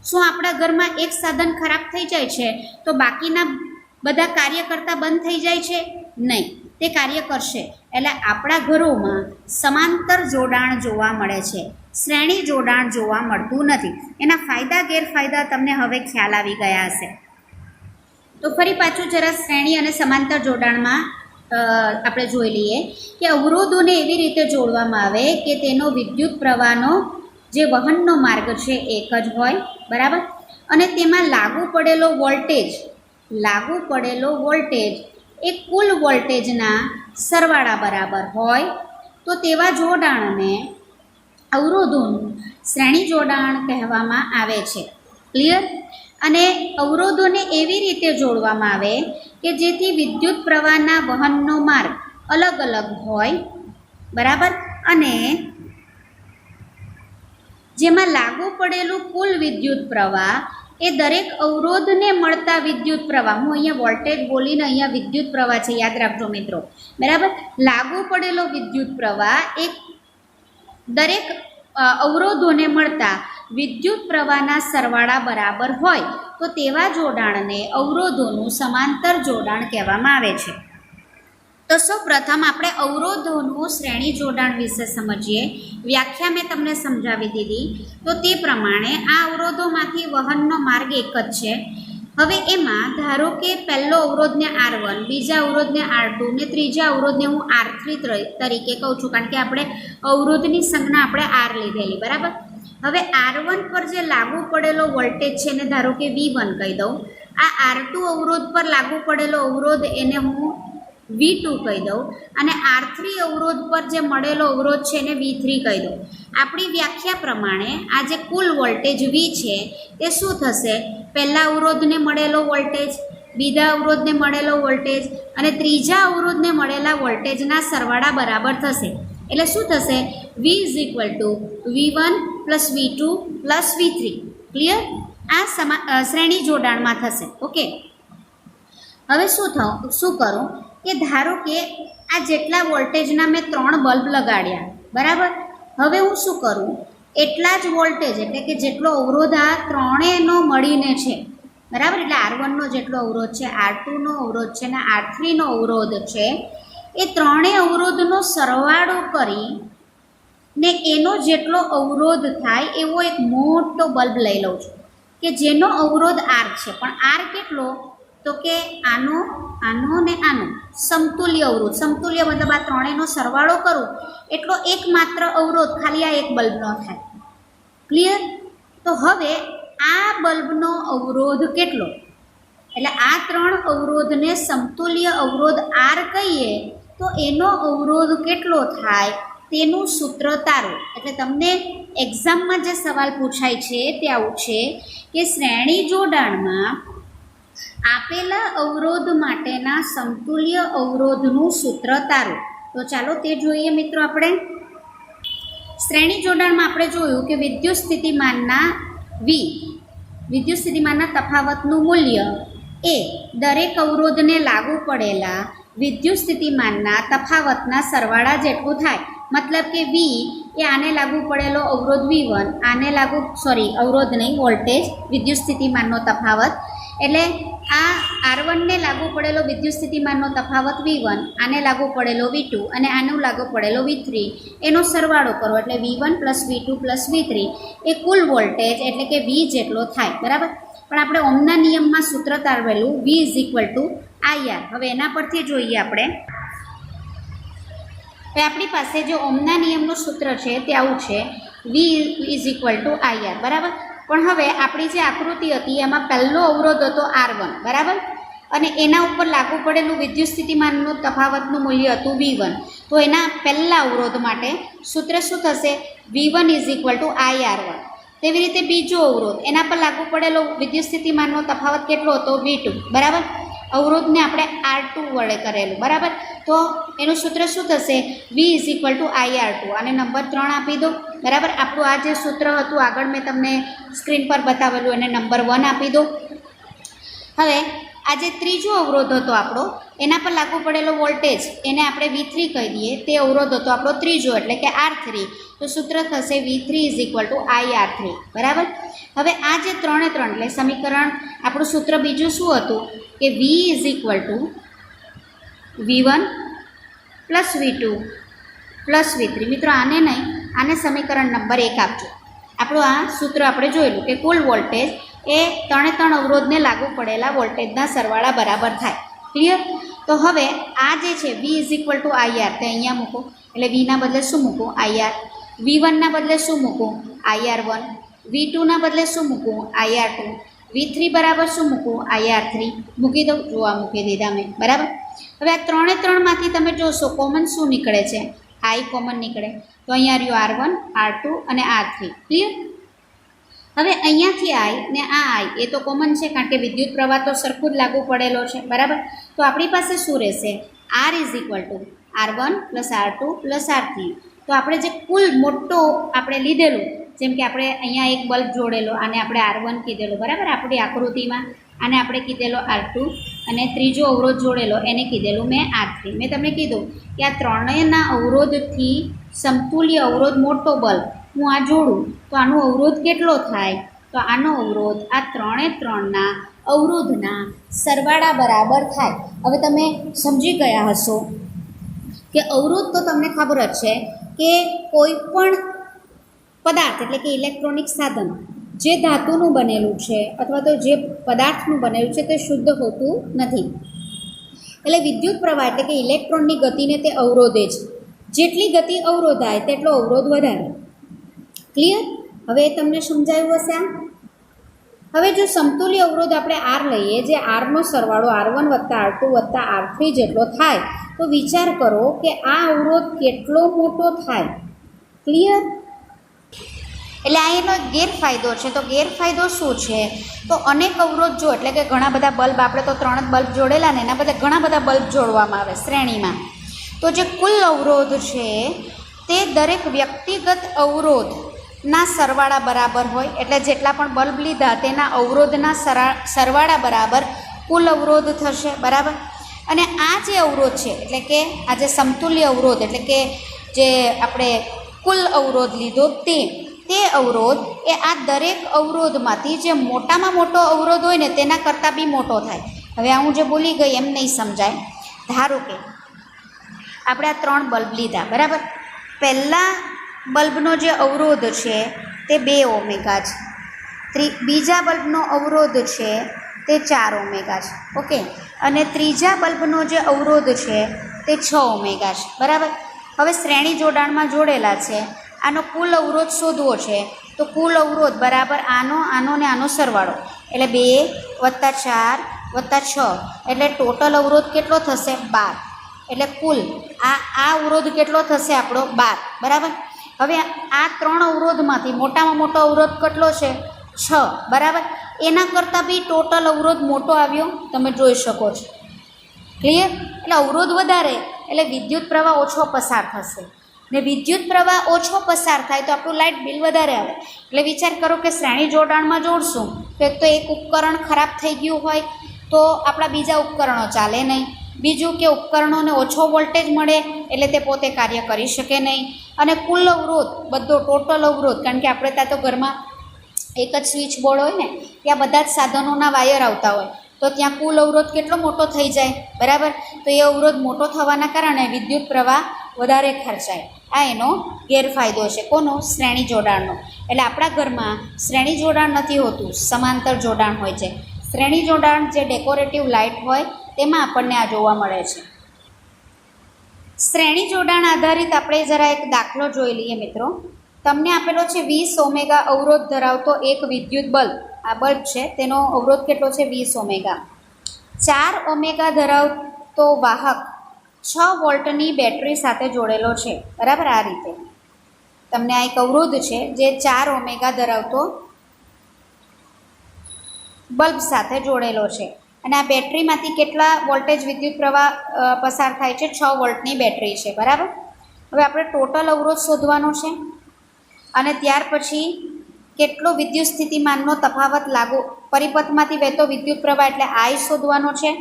શું આપણા ઘરમાં એક સાધન ખરાબ થઈ જાય છે તો બાકીના બધા કાર્ય કરતા બંધ થઈ જાય છે? નહીં, તે કાર્ય કરશે. એટલે આપણા ઘરોમાં સમાંતર જોડાણ જોવા મળે છે, શ્રેણી જોડાણ જોવા મળતું નથી. એના ફાયદા ગેરફાયદા તમને હવે ખ્યાલ આવી ગયા હશે. તો ફરી પાછું જરા શ્રેણી અને સમાંતર જોડાણમાં આપણે જોઈ લઈએ કે અવરોધોને એવી રીતે જોડવામાં આવે કે તેનો વિદ્યુત પ્રવાહનો જે વહનનો માર્ગ છે એક જ હોય. બરાબર. અને તેમાં લાગુ પડેલો વોલ્ટેજ એ કુલ વોલ્ટેજના સરવાળા બરાબર હોય. તો તેવા જોડાણને અવરોધોનું શ્રેણી જોડાણ કહેવામાં આવે છે. ક્લિયર. અને અવરોધોને એવી રીતે જોડવામાં આવે કે જેથી વિદ્યુત પ્રવાહના વહનનો માર્ગ અલગ અલગ હોય. બરાબર. અને જેમાં લાગુ પડેલું કુલ વિદ્યુત પ્રવાહ એ દરેક અવરોધને મળતા વિદ્યુત પ્રવાહ, હું અહીંયા વોલ્ટેજ બોલીને અહીંયા વિદ્યુત પ્રવાહ છે, યાદ રાખજો મિત્રો. બરાબર. લાગુ પડેલો વિદ્યુત પ્રવાહ એ દરેક અવરોધોને મળતા વિદ્યુત પ્રવાહના સરવાળા બરાબર હોય તો તેવા જોડાણને અવરોધોનું સમાંતર જોડાણ કહેવામાં આવે છે. તો સૌ પ્રથમ આપણે અવરોધોનું શ્રેણી જોડાણ વિશે સમજીએ. વ્યાખ્યા મેં તમને સમજાવી દીધી. તો તે પ્રમાણે આ અવરોધોમાંથી વહનનો માર્ગ એક જ છે. હવે એમાં ધારો કે પહેલો અવરોધને R1, બીજા અવરોધને R2 ને ત્રીજા અવરોધને હું R3 તરીકે કહું છું, કારણ કે આપણે અવરોધની સંજ્ઞા આપણે R લીધેલી. બરાબર. હવે R1 પર જે લાગુ પડેલો વોલ્ટેજ છે એને ધારો કે V1 કહી દઉં. આ R2 અવરોધ પર લાગુ પડેલો અવરોધ એને હું V2 કહી દઉં, અને R3 અવરોધ પર જે મળેલો અવરોધ છે એને V3 કહી દઉં. આપણી વ્યાખ્યા પ્રમાણે આ જે કુલ વોલ્ટેજ V છે તે શું થશે? પહેલા અવરોધને મળેલો વોલ્ટેજ, બીજા અવરોધને મળેલો વોલ્ટેજ અને ત્રીજા અવરોધને મળેલા વોલ્ટેજના સરવાળા બરાબર થશે. એટલે શું થશે? V = V1 + V2 + V3. Clear. આ શ્રેણી જોડાણમાં થશે. ઓકે. હવે શું કરું કે ધારો કે આ જેટલા વોલ્ટેજના મેં 3 બલ્બ લગાડ્યા. બરાબર. હવે હું શું કરું? એટલા જ વોલ્ટેજ એટલે કે જેટલો અવરોધ આ ત્રણેયનો મળીને છે. બરાબર. એટલે R1નો જેટલો અવરોધ છે, R2નો અવરોધ છે અને R3નો અવરોધ છે, એ ત્રણેય અવરોધનો સરવાળો કરી ને એનો જેટલો અવરોધ થાય એવો એક મોટો બલ્બ લઈ લઉં છું કે જેનો અવરોધ R છે. પણ R કેટલો? તો કે આનો ને આનો સમતુલ્ય અવરોધ. સમતુલ્ય મતલબ આ ત્રણેયનો સરવાળો કરું એટલો એકમાત્ર અવરોધ ખાલી આ એક બલ્બનો થાય. ક્લિયર. તો હવે આ બલ્બનો અવરોધ કેટલો? એટલે આ 3 અવરોધને સમતુલ્ય અવરોધ R કહીએ તો એનો અવરોધ કેટલો થાય તેનું સૂત્ર તારો. એટલે તમને એક્ઝામમાં જે સવાલ પૂછાય છે તે આવું છે કે શ્રેણી જોડાણમાં આપેલા અવરોધ માટેના સમતુલ્ય અવરોધનું સૂત્ર તારો. તો ચાલો તે જોઈએ મિત્રો. આપણે શ્રેણી જોડાણમાં આપણે જોયું કે વિદ્યુત સ્થિતિમાનના તફાવતનું મૂલ્ય એ દરેક અવરોધને લાગુ પડેલા વિદ્યુત સ્થિતિમાનના તફાવતના સરવાળા જેટલું થાય. મતલબ કે V એ આને લાગુ પડેલો અવરોધ V1, અવરોધ નહીં, વોલ્ટેજ, વિદ્યુત સ્થિતિમાનનો તફાવત. એટલે આ R1ને લાગુ પડેલો વિદ્યુત સ્થિતિમાનનો તફાવત V1, આને લાગુ પડેલો V2 અને આનો લાગુ પડેલો V3 એનો સરવાળો કરો એટલે V1 + V2 + V3 એ કુલ વોલ્ટેજ એટલે કે V જેટલો થાય, બરાબર. પણ આપણે ઓહમના નિયમમાં સૂત્ર તારવેલું V = IR. હવે એના પરથી જોઈએ આપણે. હવે આપણી પાસે જે ઓહમના નિયમનું સૂત્ર છે તે આવું છે, V = IR, બરાબર. પણ હવે આપણી જે આકૃતિ હતી એમાં પહેલો અવરોધ હતો R1, બરાબર, અને એના ઉપર લાગુ પડેલું વિદ્યુત સ્થિતિમાનનું તફાવતનું મૂલ્ય હતું V1. તો એના પહેલા અવરોધ માટે સૂત્ર શું થશે? V1 = IR1. તેવી રીતે બીજો અવરોધ, એના પર લાગુ પડેલો વિદ્યુત સ્થિતિમાનનો તફાવત કેટલો હતો? V2, બરાબર. અવરોધને આપણે R2 વડે કરેલું, બરાબર. તો એનું સૂત્ર શું થશે? V = IR2. અને નંબર 3 આપી દો, બરાબર. આપણું આ જે સૂત્ર હતું આગળ મેં તમને સ્ક્રીન પર બતાવેલું એને નંબર 1 આપી દો. હવે આ જે ત્રીજો અવરોધ હતો આપણો, એના પર લાગુ પડેલો વોલ્ટેજ એને આપણે V3 કહી દઈએ. તે અવરોધ હતો આપણો ત્રીજો એટલે કે R3. તો સૂત્ર થશે V3 = IR3, બરાબર. હવે આ જે 3 એટલે સમીકરણ આપણું સૂત્ર બીજું શું હતું કે V = V1 + V2 + V3. મિત્રો આને નહીં, આને સમીકરણ નંબર 1 આપજો. આપણું આ સૂત્ર આપણે જોયેલું કે કુલ વોલ્ટેજ એ 3 અવરોધને લાગુ પડેલા વોલ્ટેજના સરવાળા બરાબર થાય. ક્લિયર? તો હવે આ જે છે V = IR તે અહીંયા મૂકો એટલે Vના બદલે શું મૂકું? IR. V1ના બદલે શું મૂકું? IR1. V2ના બદલે શું મૂકું? IR2. V3 બરાબર શું મૂકું? IR3. મૂકી દઉં, જોવા મૂકી દીધા મેં, બરાબર. હવે આ 3માંથી તમે જોશો કોમન શું નીકળે છે? I કોમન નીકળે. તો અહીંયા રહ્યું R1, R2 અને R3. ક્લિયર? હવે અહીંયાથી I ને આ I એ તો કોમન છે કારણ કે વિદ્યુત પ્રવાહ તો સરખું જ લાગુ પડેલો છે, બરાબર. તો આપણી પાસે શું રહેશે? R = R1 + R2 + R3. તો આપણે જે કુલ મોટો આપણે લીધેલું, જેમ કે આપણે અહીંયા એક બલ્બ જોડેલો, આને આપણે R1 કીધેલો, બરાબર. આપણી આકૃતિમાં આને આપણે કીધેલો R2 અને ત્રીજો અવરોધ જોડેલો એને કીધેલું મેં R3. મેં તમને કીધું કે આ ત્રણેયના અવરોધથી સમતુલ્ય અવરોધ મોટો બલ્બ હું આ જોડું તો આનો અવરોધ કેટલો થાય? તો આનો અવરોધ આ 3ના અવરોધના સરવાળા બરાબર થાય. હવે તમે સમજી ગયા હશો કે અવરોધ તો તમને ખબર જ છે કે કોઈ પણ પદાર્થ એટલે કે ઇલેક્ટ્રોનિક સાધન જે ધાતુનું બનેલું છે અથવા તો જે પદાર્થનું બનેલું છે તે શુદ્ધ હોતું નથી. એટલે વિદ્યુત પ્રવાહ એટલે કે ઇલેક્ટ્રોનની ગતિને તે અવરોધે છે. જેટલી ગતિ અવરોધાય તેટલો અવરોધ વધારે. ક્લિયર? હવે તમને સમજાયું હશે આ. હવે જો સમતુલ્ય અવરોધ આપણે R લઈએ, જે Rનો સરવાળો R1 + R2 + R3 જેટલો થાય, તો વિચાર કરો કે આ અવરોધ કેટલો મોટો થાય. ક્લિયર? એટલે આ એનો ગેરફાયદો છે. તો ગેરફાયદો શું છે? તો અનેક અવરોધ જો એટલે કે ઘણા બધા બલ્બ, આપણે તો 3 જ બલ્બ જોડેલા ને એના બધા ઘણા બધા બલ્બ જોડવામાં આવે શ્રેણીમાં. તો જે કુલ અવરોધ છે તે દરેક વ્યક્તિગત અવરોધના સરવાળા બરાબર હોય. એટલે જેટલા પણ બલ્બ લીધા તેના અવરોધના સરવાળા બરાબર કુલ અવરોધ થશે, બરાબર. અને આ જે અવરોધ છે એટલે કે આ જે સમતુલ્ય અવરોધ એટલે કે જે આપણે કુલ અવરોધ લીધો તે અવરોધ એ આ દરેક અવરોધમાંથી જે મોટામાં મોટો અવરોધ હોય ને તેના કરતાં બી મોટો થાય. હવે આ હું જે બોલી ગઈ એમ નહીં સમજાય. ધારો કે આપણે આ 3 બલ્બ લીધા, બરાબર. પહેલા બલ્બનો જે અવરોધ છે તે 2 ઓમેગા છે. બીજા બલ્બનો અવરોધ છે તે 4 ઓમેગા છે. ઓકે. અને ત્રીજા બલ્બનો જે અવરોધ છે તે 6 ઓમેગા છે, બરાબર. હવે શ્રેણી જોડાણમાં જોડેલા છે. આનો કુલ અવરોધ શોધવો છે તો કુલ અવરોધ બરાબર આનો ને આનો સરવાળો એટલે 2 + 4 + 6 એટલે ટોટલ અવરોધ કેટલો થશે? 12. એટલે કુલ આ અવરોધ કેટલો થશે આપણો? 12, બરાબર. હવે આ 3 અવરોધમાંથી મોટામાં મોટો અવરોધ કેટલો છે? 6, બરાબર. એના કરતાં બી ટોટલ અવરોધ મોટો આવ્યો, તમે જોઈ શકો છો. ક્લિયર? એટલે અવરોધ વધારે એટલે વિદ્યુત પ્રવાહ ઓછો પસાર થશે ને વિદ્યુત પ્રવાહ ઓછો પસાર થાય તો આપણું લાઇટ બિલ વધારે આવે. એટલે વિચાર કરો કે શ્રેણી જોડાણમાં જોડશું તો એક તો એક ઉપકરણ ખરાબ થઈ ગયું હોય તો આપણા બીજા ઉપકરણો ચાલે નહીં. બીજું કે ઉપકરણોને ઓછો વોલ્ટેજ મળે એટલે તે પોતે કાર્ય કરી શકે નહીં. અને કુલ અવરોધ બધો ટોટલ અવરોધ, કારણ કે આપણે ત્યાં તો ઘરમાં એક જ સ્વિચ બોર્ડ હોય ને, ત્યાં બધા જ સાધનોના વાયર આવતા હોય તો ત્યાં કુલ અવરોધ કેટલો મોટો થઈ જાય, બરાબર. તો એ અવરોધ મોટો થવાના કારણે વિદ્યુત પ્રવાહ વધારે ખર્ચાય. આ એનો ગેરફાયદો છે. કોનો? શ્રેણી જોડાણનો. એટલે આપણા ઘરમાં શ્રેણી જોડાણ નથી હોતું, સમાંતર જોડાણ હોય છે. શ્રેણી જોડાણ જે ડેકોરેટિવ લાઇટ હોય તેમાં આપણને આ જોવા મળે છે. શ્રેણી જોડાણ આધારિત આપણે જરા એક દાખલો જોઈ લઈએ મિત્રો. તમને આપેલો છે 20 ઓમેગા અવરોધ ધરાવતો એક વિદ્યુત બલ્બ. આ બલ્બ છે તેનો અવરોધ કેટલો છે? 20 ઓમેગા. 4 ઓમેગા ધરાવતો વાહક 6 વોલ્ટની બેટરી સાથે જોડેલો છે, બરાબર. આ રીતે તમને આ એક અવરોધ છે જે 4 ઓમેગા ધરાવતો બલ્બ સાથે જોડેલો છે અને આ બેટરીમાંથી કેટલા વોલ્ટેજ વિદ્યુત પ્રવાહ પસાર થાય છે? 6 વોલ્ટની બેટરી છે, બરાબર. હવે આપણે ટોટલ અવરોધ શોધવાનો છે અને ત્યાર પછી કેટલો વિદ્યુત સ્થિતિમાનનો તફાવત લાગુ પરિપથમાંથી વહેતો વિદ્યુત પ્રવાહ એટલે I શોધવાનો છે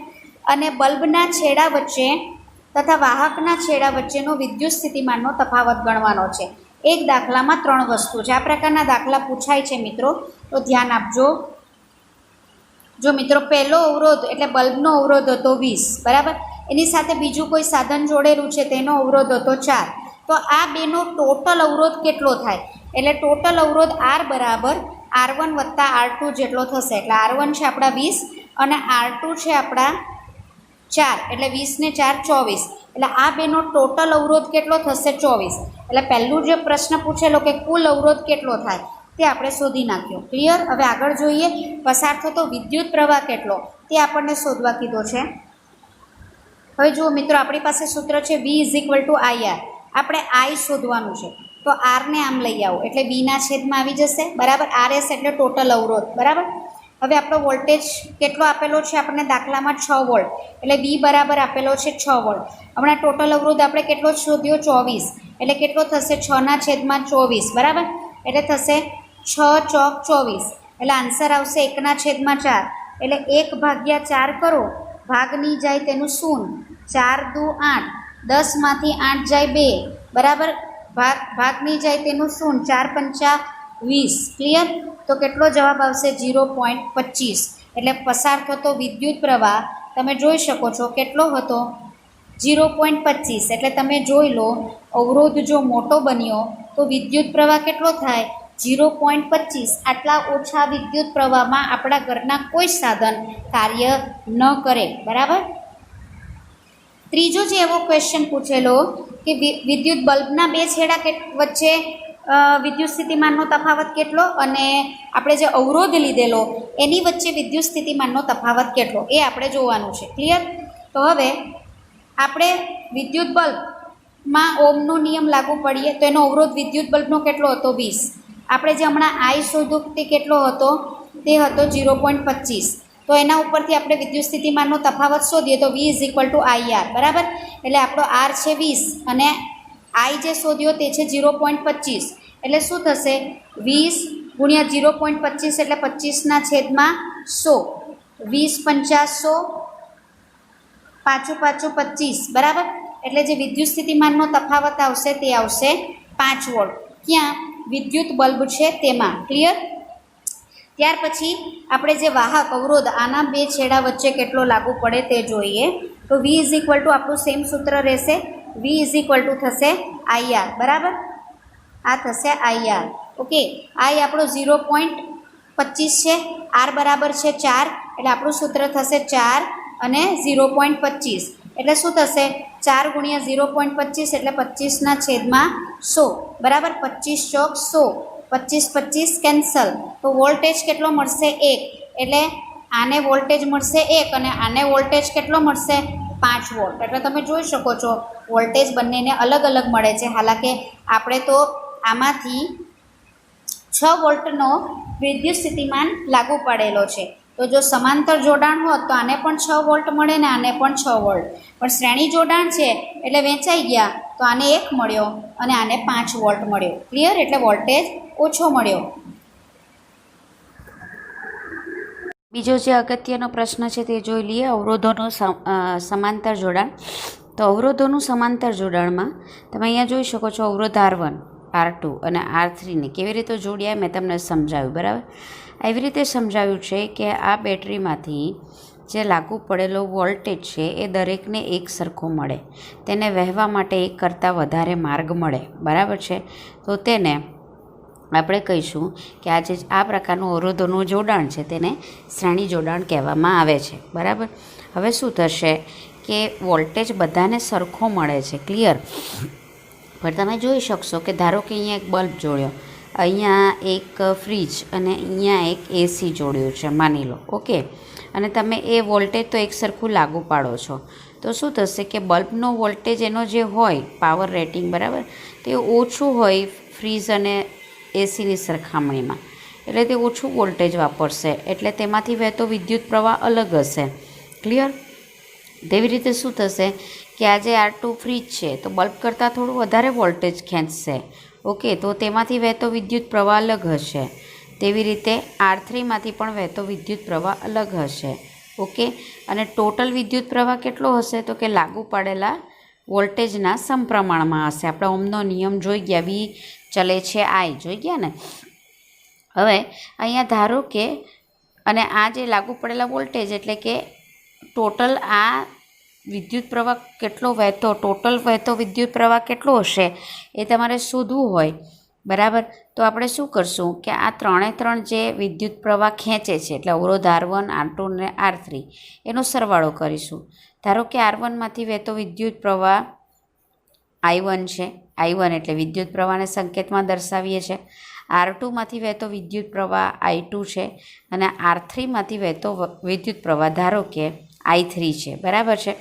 અને બલ્બના છેડા વચ્ચે તથા વાહકના છેડા વચ્ચેનો વિદ્યુત સ્થિતિમાનનો તફાવત ગણવાનો છે. એક દાખલામાં 3 વસ્તુ છે. આ પ્રકારના દાખલા પૂછાય છે મિત્રો, તો ધ્યાન આપજો. જો મિત્રો પહેલો અવરોધ એટલે બલ્બનો અવરોધ હતો 20, બરાબર. એની સાથે બીજું કોઈ સાધન જોડેલું છે તેનો અવરોધ હતો 4. તો આ બેનો ટોટલ અવરોધ કેટલો થાય? એટલે ટોટલ અવરોધ R બરાબર R1 વત્તા R2 જેટલો થશે. એટલે R1 છે આપણા 20 અને R2 છે આપણા 4, એટલે 20 ને 4 24. એટલે આ બેનો ટોટલ અવરોધ કેટલો થશે? 24. એટલે પહેલું જે પ્રશ્ન પૂછેલો કે કુલ અવરોધ કેટલો થાય તે આપણે શોધી નાખ્યો. ક્લિયર? હવે આગળ જોઈએ. પસાર થતો વિદ્યુત પ્રવાહ કેટલો તે આપણને શોધવા કીધો છે. હવે જુઓ મિત્રો, આપણી પાસે સૂત્ર છે V = IR. આપણે I શોધવાનું છે તો R ને આમ લઈ આવો એટલે V ના છેદમાં આવી જશે, બરાબર. RS એટલે ટોટલ અવરોધ, બરાબર. હવે આપણો વોલ્ટેજ કેટલો આપેલો છે આપણને દાખલામાં? 6 વોલ્ટ. એટલે V બરાબર આપેલો છે 6 વોલ્ટ. હમણાં ટોટલ અવરોધ આપણે કેટલો શોધ્યો? 24. એટલે કેટલો થશે? 6 ના છેદમાં 24, બરાબર. એટલે થશે 6 ચોક 24. એટલે આન્સર આવશે 1 ના છેદમાં 4. એટલે 1/4 કરો, ભાગની જાય તેનું શૂન્ય. 4 દુ 8, 10 માંથી 8 જાય 2, બરાબર. ભાગની જાય તેનું શૂન્ય. 4 પંચા 20. ક્લિયર? તો કેટલો જવાબ આવશે? 0.25. એટલે પસાર થતો વિદ્યુત પ્રવાહ તમે જોઈ શકો છો કેટલો હતો? 0.25. એટલે તમે જોઈ લો, અવરોધ જો મોટો બન્યો તો વિદ્યુત પ્રવાહ કેટલો થાય? 0.25. આટલા ઓછા વિદ્યુત પ્રવાહમાં આપણા ઘરના કોઈ સાધન કાર્ય ન કરે, બરાબર. ત્રીજો જે એવો ક્વેશ્ચન પૂછેલો કે વિદ્યુત બલ્બના 2 છેડા વચ્ચે વિદ્યુત સ્થિતિમાનનો તફાવત કેટલો અને આપણે જે અવરોધ લીધેલો એની વચ્ચે વિદ્યુત સ્થિતિમાનનો તફાવત કેટલો એ આપણે જોવાનું છે. ક્લિયર? તો હવે આપણે વિદ્યુત બલ્બમાં ઓમનો નિયમ લાગુ પડીએ તો એનો અવરોધ વિદ્યુત બલ્બનો કેટલો હતો? 20. આપણે જે હમણાં I શોધ્યું તે કેટલો હતો? તે હતો 0.25. તો એના ઉપરથી આપણે વિદ્યુત સ્થિતિમાનનો તફાવત શોધીએ તો V = IR, બરાબર. એટલે આપણો R છે 20 અને I જે શોધ્યો તે છે 0.25. એટલે શું થશે? 20 ગુણ્યા 0.25 એટલે 25 ના છેદમાં 100. 20 પંચા 100, પાછું 25, બરાબર. એટલે જે વિદ્યુત સ્થિતિમાનનો તફાવત આવશે તે આવશે 5 વોલ્ટ. ક્યાં? વિદ્યુત બલ્બ છે તેમાં. ક્લિયર? ત્યાર પછી આપણે જે વાહક અવરોધ આના 2 છેડા વચ્ચે કેટલો લાગુ પડે તે જોઈએ. તો V = આપણું સેમ સૂત્ર રહેશે. V = થશે IR, બરાબર. આ થશે IR. ઓકે. I આપણો 0.25 છે, R બરાબર છે 4. એટલે આપણું સૂત્ર થશે 4 અને 0.25. એટલે શું થશે? 4 ગુણ્યા 0.25 એટલે 25 ના છેદમાં 100, બરાબર. 25 ચોક 100. 25 કેન્સલ. તો વોલ્ટેજ કેટલો મળશે? 1. એટલે આને વોલ્ટેજ મળશે 1 અને આને વોલ્ટેજ કેટલો મળશે? 5 વોલ્ટ. એટલે તમે જોઈ શકો છો વોલ્ટેજ બંનેને અલગ અલગ મળે છે. હાલાકે આપણે તો આમાંથી 6 વોલ્ટનો વિદ્યુત સ્થિતિમાન લાગુ પાડેલો છે. તો જો સમાંતર જોડાણ હોત તો આને પણ 6 વોલ્ટ મળે ને આને પણ 6 વોલ્ટ. પણ શ્રેણી જોડાણ છે એટલે વેચાઈ ગયા તો આને 1 મળ્યો અને આને 5 વોલ્ટ મળ્યો. ક્લિયર? એટલે વોલ્ટેજ ઓછો મળ્યો. બીજો જે અગત્યનો પ્રશ્ન છે તે જોઈ લઈએ. અવરોધોનું સમાંતર જોડાણ. તો અવરોધોનું સમાંતર જોડાણમાં તમે અહીંયા જોઈ શકો છો અવરોધ R1, R2 અને R3ને કેવી રીતે જોડ્યા મેં તમને સમજાવ્યું, બરાબર. એવી રીતે સમજાવ્યું છે કે આ બેટરીમાંથી જે લાગુ પડેલો વોલ્ટેજ છે એ દરેકને એક સરખો મળે, તેને વહેવા માટે એક કરતાં વધારે માર્ગ મળે, બરાબર છે. તો તેને આપણે કહીશું કે આ પ્રકારનું અવરોધોનું જોડાણ છે તેને શ્રેણી જોડાણ કહેવામાં આવે છે, બરાબર. હવે શું થશે કે વોલ્ટેજ બધાને સરખો મળે છે, ક્લિયર. પણ તમે જોઈ શકશો કે ધારો કે અહીંયા એક બલ્બ જોડ્યો, અહીંયા એક ફ્રીજ અને અહીંયા એક એસી જોડ્યું છે, માની લો, ઓકે. અને તમે એ વોલ્ટેજ તો એક સરખું લાગુ પાડો છો, તો શું થશે કે બલ્બનો વોલ્ટેજ એનો જે હોય પાવર રેટિંગ, બરાબર, તે ઓછું હોય ફ્રીજ અને એસીની સરખામણીમાં, એટલે તે ઓછું વોલ્ટેજ વાપરશે, એટલે તેમાંથી વહેતો વિદ્યુત પ્રવાહ અલગ હશે, ક્લિયર. તેવી રીતે શું થશે કે આ જે R2 ફ્રીજ છે તો બલ્બ કરતાં થોડું વધારે વોલ્ટેજ ખેંચશે, ઓકે, તો તેમાંથી વહેતો વિદ્યુત પ્રવાહ અલગ હશે. તેવી રીતે R3માંથી પણ વહેતો વિદ્યુત પ્રવાહ અલગ હશે, ઓકે. અને ટોટલ વિદ્યુત પ્રવાહ કેટલો હશે તો કે લાગુ પાડેલા વોલ્ટેજના સમપ્રમાણમાં હશે. આપણે ઓહમનો નિયમ જોઈ ગયા, વી ચલે છે I જોઈ ગયા ને. હવે અહીંયા ધારો કે અને આ જે લાગુ પડેલા વોલ્ટેજ એટલે કે ટોટલ આ વિદ્યુત પ્રવાહ કેટલો વહેતો, ટોટલ વહેતો વિદ્યુત પ્રવાહ કેટલો હશે એ તમારે શોધવું હોય, બરાબર. તો આપણે શું કરશું કે આ ત્રણ જે વિદ્યુત પ્રવાહ ખેંચે છે એટલે અવરોધ R1, R2 અને R3 એનો સરવાળો કરીશું. ધારો કે R1માંથી વહેતો વિદ્યુત પ્રવાહ I1 છે, I1 એટલે વિદ્યુત પ્રવાહને સંકેતમાં દર્શાવીએ છીએ. R2માંથી વહેતો વિદ્યુત પ્રવાહ I2 છે અને R3માંથી વહેતો વિદ્યુત પ્રવાહ ધારો કે I3 છે, બરાબર છે.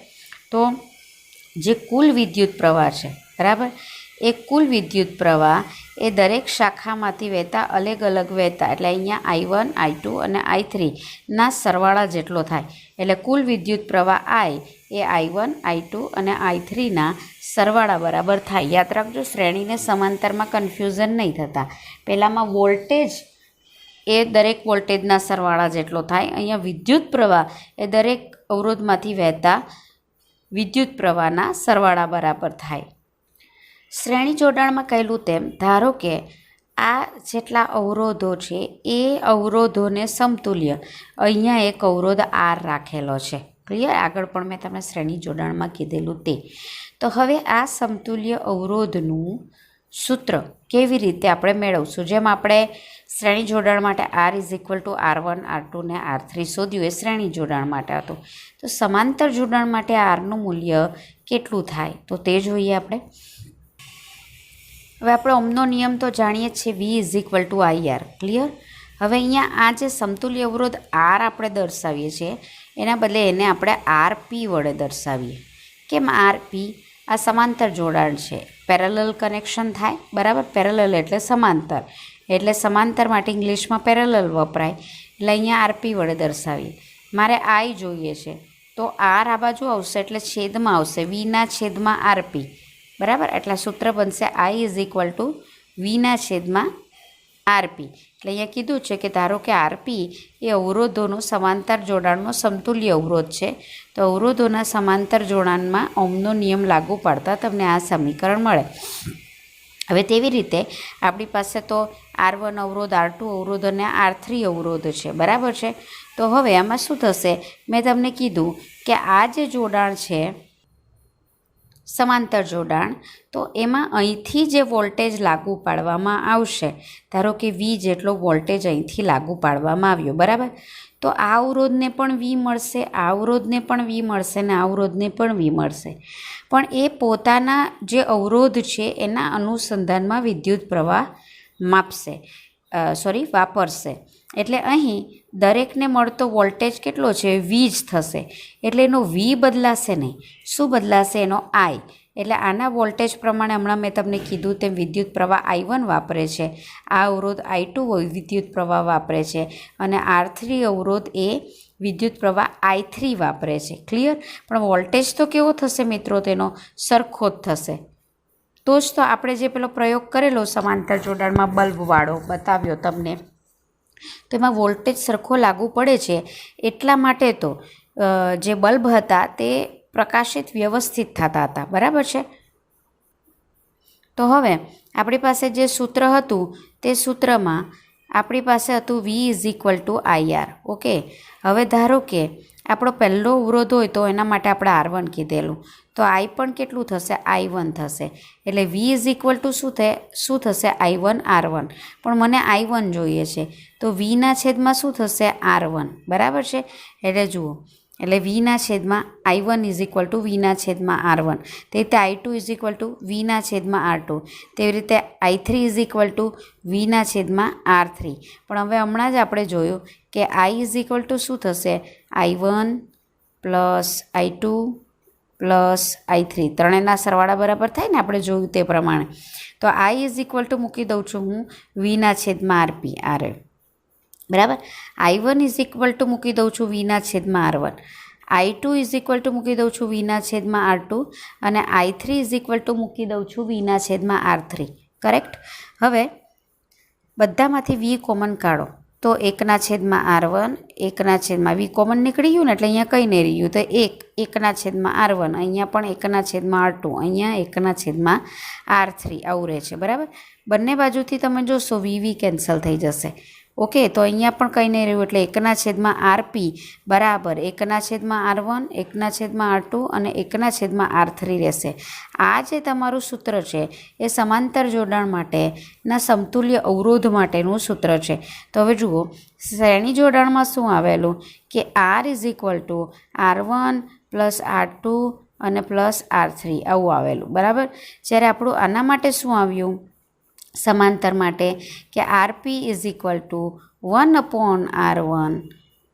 તો જે કુલ વિદ્યુત પ્રવાહ છે, બરાબર, એ કુલ વિદ્યુત પ્રવાહ એ દરેક શાખામાંથી વહેતા અલગ અલગ વહેતા, એટલે અહીંયા I1, I2 અને I3ના સરવાળા જેટલો થાય. એટલે કુલ વિદ્યુત પ્રવાહ I એ I1, I2 અને I3ના સરવાળા બરાબર થાય. યાદ રાખજો, શ્રેણીને સમાંતરમાં કન્ફ્યુઝન નહીં થતા. પહેલાંમાં વોલ્ટેજ એ દરેક વોલ્ટેજના સરવાળા જેટલો થાય, અહીંયા વિદ્યુત પ્રવાહ એ દરેક અવરોધમાંથી વહેતા વિદ્યુત પ્રવાહના સરવાળા બરાબર થાય. શ્રેણી જોડાણમાં કહેલું તેમ ધારો કે આ જેટલા અવરોધો છે એ અવરોધોને સમતુલ્ય અહીંયા એક અવરોધ R રાખેલો છે, ક્લિયર. આગળ પણ મેં તમને શ્રેણી જોડાણમાં કીધેલું તે. તો હવે આ સમતુલ્ય અવરોધનું સૂત્ર કેવી રીતે આપણે મેળવશું? જેમ આપણે શ્રેણી જોડાણ માટે R=R1, R2 ને R3 શોધ્યું એ શ્રેણી જોડાણ માટે હતું. તો સમાંતર જોડાણ માટે Rનું મૂલ્ય કેટલું થાય તો તે જોઈએ આપણે. હવે આપણે ઓહમનો નિયમ તો જાણીએ છીએ, V=IR, ક્લિયર. હવે અહીંયા આ જે સમતુલ્ય અવરોધ R આપણે દર્શાવીએ છીએ એના બદલે એને આપણે RP વડે દર્શાવીએ. કેમ RP? આ સમાંતર જોડાણ છે, પેરેલલ કનેક્શન થાય, બરાબર. પેરેલલ એટલે સમાંતર, એટલે સમાંતર માટે ઇંગ્લિશમાં પેરેલલ વપરાય, એટલે અહીંયા RP વડે દર્શાવીએ. મારે I જોઈએ છે તો R આ બાજુ આવશે એટલે છેદમાં આવશે, Vના છેદમાં RP, બરાબર. એટલે સૂત્ર બનશે I=Vના છેદમાં RP. એટલે અહીંયા કીધું છે કે ધારો કે RP એ અવરોધોનું સમાંતર જોડાણનો સમતુલ્ય અવરોધ છે, તો અવરોધોના સમાંતર જોડાણમાં ઓહમનો નિયમ લાગુ પાડતા તમને આ સમીકરણ મળે. હવે તેવી રીતે આપણી પાસે તો R1 અવરોધ, R2 અવરોધ અને R3 અવરોધ છે, બરાબર છે. તો હવે આમાં શું થશે, મેં તમને કીધું કે આ જે જોડાણ છે સમાંતર જોડાણ, તો એમાં અહીંથી જે વોલ્ટેજ લાગુ પાડવામાં આવશે, ધારો કે V જેટલો વોલ્ટેજ અહીંથી લાગુ પાડવામાં આવ્યો, બરાબર. તો આ અવરોધને પણ V મળશે, આ અવરોધને પણ V મળશે અને આ અવરોધને પણ V મળશે. પણ એ પોતાના જે અવરોધ છે એના અનુસંધાનમાં વિદ્યુત પ્રવાહ વાપરશે. એટલે અહીં દરેકને મળતો વોલ્ટેજ કેટલો છે? V જ થશે. એટલે એનો V બદલાશે નહીં. શું બદલાશે? એનો I. એટલે આના વોલ્ટેજ પ્રમાણે હમણાં મેં તમને કીધું તેમ વિદ્યુત પ્રવાહ I1 વાપરે છે, આ અવરોધ I2 વિદ્યુત પ્રવાહ વાપરે છે અને R3 અવરોધ એ વિદ્યુત પ્રવાહ I3 વાપરે છે, ક્લિયર. પણ વોલ્ટેજ તો કેવો થશે મિત્રો? તેનો સરખો જ થશે. તો જ તો આપણે જે પેલો પ્રયોગ કરેલો સમાંતર જોડાણમાં બલ્બવાળો બતાવ્યો તમને, તો એમાં વોલ્ટેજ સરખો લાગુ પડે છે એટલા માટે તો જે બલ્બ હતા તે પ્રકાશિત વ્યવસ્થિત થતા હતા, બરાબર છે. તો હવે આપણી પાસે જે સૂત્ર હતું તે સૂત્રમાં આપણી પાસે હતું V is equal to IR. Okay, હવે ધારો કે આપણો પહેલો અવરોધ હોય તો એના માટે આપણે R1 કીધેલું, તો I પણ કેટલું થશે, I1 થશે. એટલે વી ઇઝ ઇક્વલ ટુ શું થશે, I1 R1. પણ મને I1 જોઈએ છે, તો વીના છેદમાં શું થશે, R1. બરાબર છે. એટલે જુઓ, એટલે વીના છેદમાં I1 ઇઝ ઇક્વલ ટુ વીના છેદમાં R1. તે રીતે I2 ઇઝ ઇક્વલ ટુ વીના છેદમાં R2. તેવી રીતે I3 ઇઝ ઇક્વલ ટુ વીના છેદમાં R3. પણ હવે હમણાં જ આપણે જોયું કે I ઇઝ ઇક્વલ ટુ શું થશે, I1 plus I2 plus I3. ત્રણેયના સરવાળા બરાબર થાય ને, આપણે જોયું તે પ્રમાણે. તો I ઇઝ ઇક્વલ ટુ મૂકી દઉં છું હું વીના છેદમાં RP, RL. બરાબર. I1 ઇઝ ઇક્વલ ટુ મૂકી દઉં છું વીના છેદમાં R1. I2 is equal two મૂકી દઉં છું વીના છેદમાં R2. અને I3 ઇઝ ઇક્વલ ટુ મૂકી દઉં છું વીના છેદમાં R3. કરેક્ટ. હવે બધામાંથી વી કોમન કાઢો તો 1/R1, 1/, વી કોમન નીકળી ગયું ને, એટલે અહીંયા કંઈ નહીં રહ્યું, તો 1/R1, અહીંયા પણ 1/R2, અહીંયા 1/R3 આવું રહે છે. બરાબર. બંને બાજુથી તમે જોશો વી કેન્સલ થઈ જશે. ઓકે, તો અહીંયા પણ કંઈ નહીં રહ્યું, એટલે 1/RP બરાબર 1/R1, 1/R2 અને 1/R3 રહેશે. આ જે તમારું સૂત્ર છે એ સમાંતર જોડાણ માટેના સમતુલ્ય અવરોધ માટેનું સૂત્ર છે. તો હવે જુઓ, શ્રેણી જોડાણમાં શું આવેલું કે R is equal two R1 plus R2 અને પ્લસ R3 આવું આવેલું. બરાબર. જ્યારે આપણું આના માટે શું આવ્યું, સમાંતર માટે, કે RP is equal two 1/R1,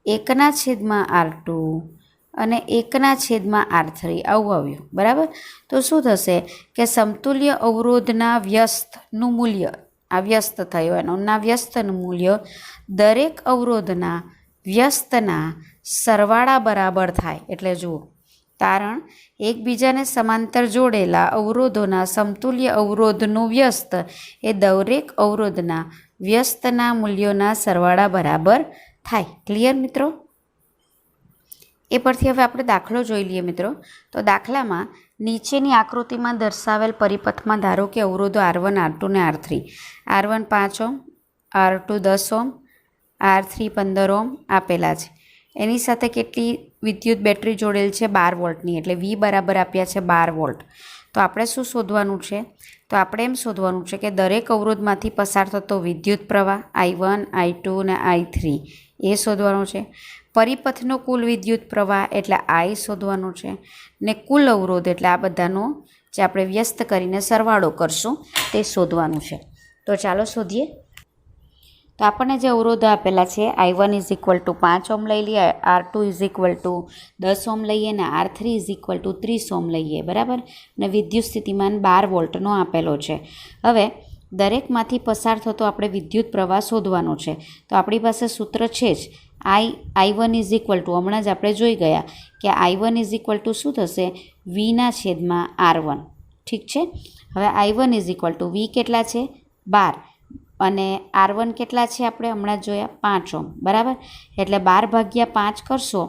1/R2 અને 1/R3 આવું આવ્યું. બરાબર. તો શું થશે કે સમતુલ્ય અવરોધના વ્યસ્તનું મૂલ્ય, આ વ્યસ્ત થયો એના વ્યસ્તનું મૂલ્ય દરેક અવરોધના વ્યસ્તના સરવાળા બરાબર થાય. એટલે જુઓ, તારણ એકબીજાને સમાંતર જોડેલા અવરોધોના સમતુલ્ય અવરોધનું વ્યસ્ત એ દરેક અવરોધના વ્યસ્તના મૂલ્યોના સરવાળા બરાબર થાય. ક્લિયર મિત્રો? એ પરથી હવે આપણે દાખલો જોઈ લઈએ મિત્રો. તો દાખલામાં નીચેની આકૃતિમાં દર્શાવેલ પરિપથમાં ધારો કે અવરોધો R1, R2 ને R3. R1 5 ohm, R2 10 ohm, R3 15 ohm આપેલા છે. એની સાથે કેટલી વિદ્યુત બેટરી જોડેલ છે, 12 વોલ્ટની. એટલે વી બરાબર આપ્યા છે 12 વોલ્ટ. તો આપણે શું શોધવાનું છે, તો આપણે એમ શોધવાનું છે કે દરેક અવરોધમાંથી પસાર થતો વિદ્યુત પ્રવાહ I1, I2 અને I3 એ શોધવાનું છે. પરિપથનો કુલ વિદ્યુત પ્રવાહ એટલે I શોધવાનું છે. ને કુલ અવરોધ એટલે આ બધાનો જે આપણે વ્યસ્ત કરીને સરવાળો કરશું તે શોધવાનું છે. તો ચાલો શોધીએ. તો આપણને જે અવરોધ આપેલા છે, I1 is equal two 5 ohm લઈ લઈએ, R2 is equal two 10 ohm લઈએ અને R3 is equal two 30 ohm લઈએ. બરાબર. અને વિદ્યુત સ્થિતિમાન 12 વોલ્ટનો આપેલો છે. હવે દરેકમાંથી પસાર થતો આપણે વિદ્યુત પ્રવાહ શોધવાનો છે. તો આપણી પાસે સૂત્ર છે જ, I1 ઇઝ ઇક્વલ ટુ, હમણાં જ આપણે જોઈ ગયા કે I1 ઇઝ ઇક્વલ ટુ શું થશે, વીના છેદમાં R1. ઠીક છે. હવે I1 ઇઝ ઇક્વલ ટુ વી કેટલા છે, 12, અને R1 કેટલા છે આપણે હમણાં જ જોયા, 5 ઓહ્મ. બરાબર. એટલે 12/5 કરશો,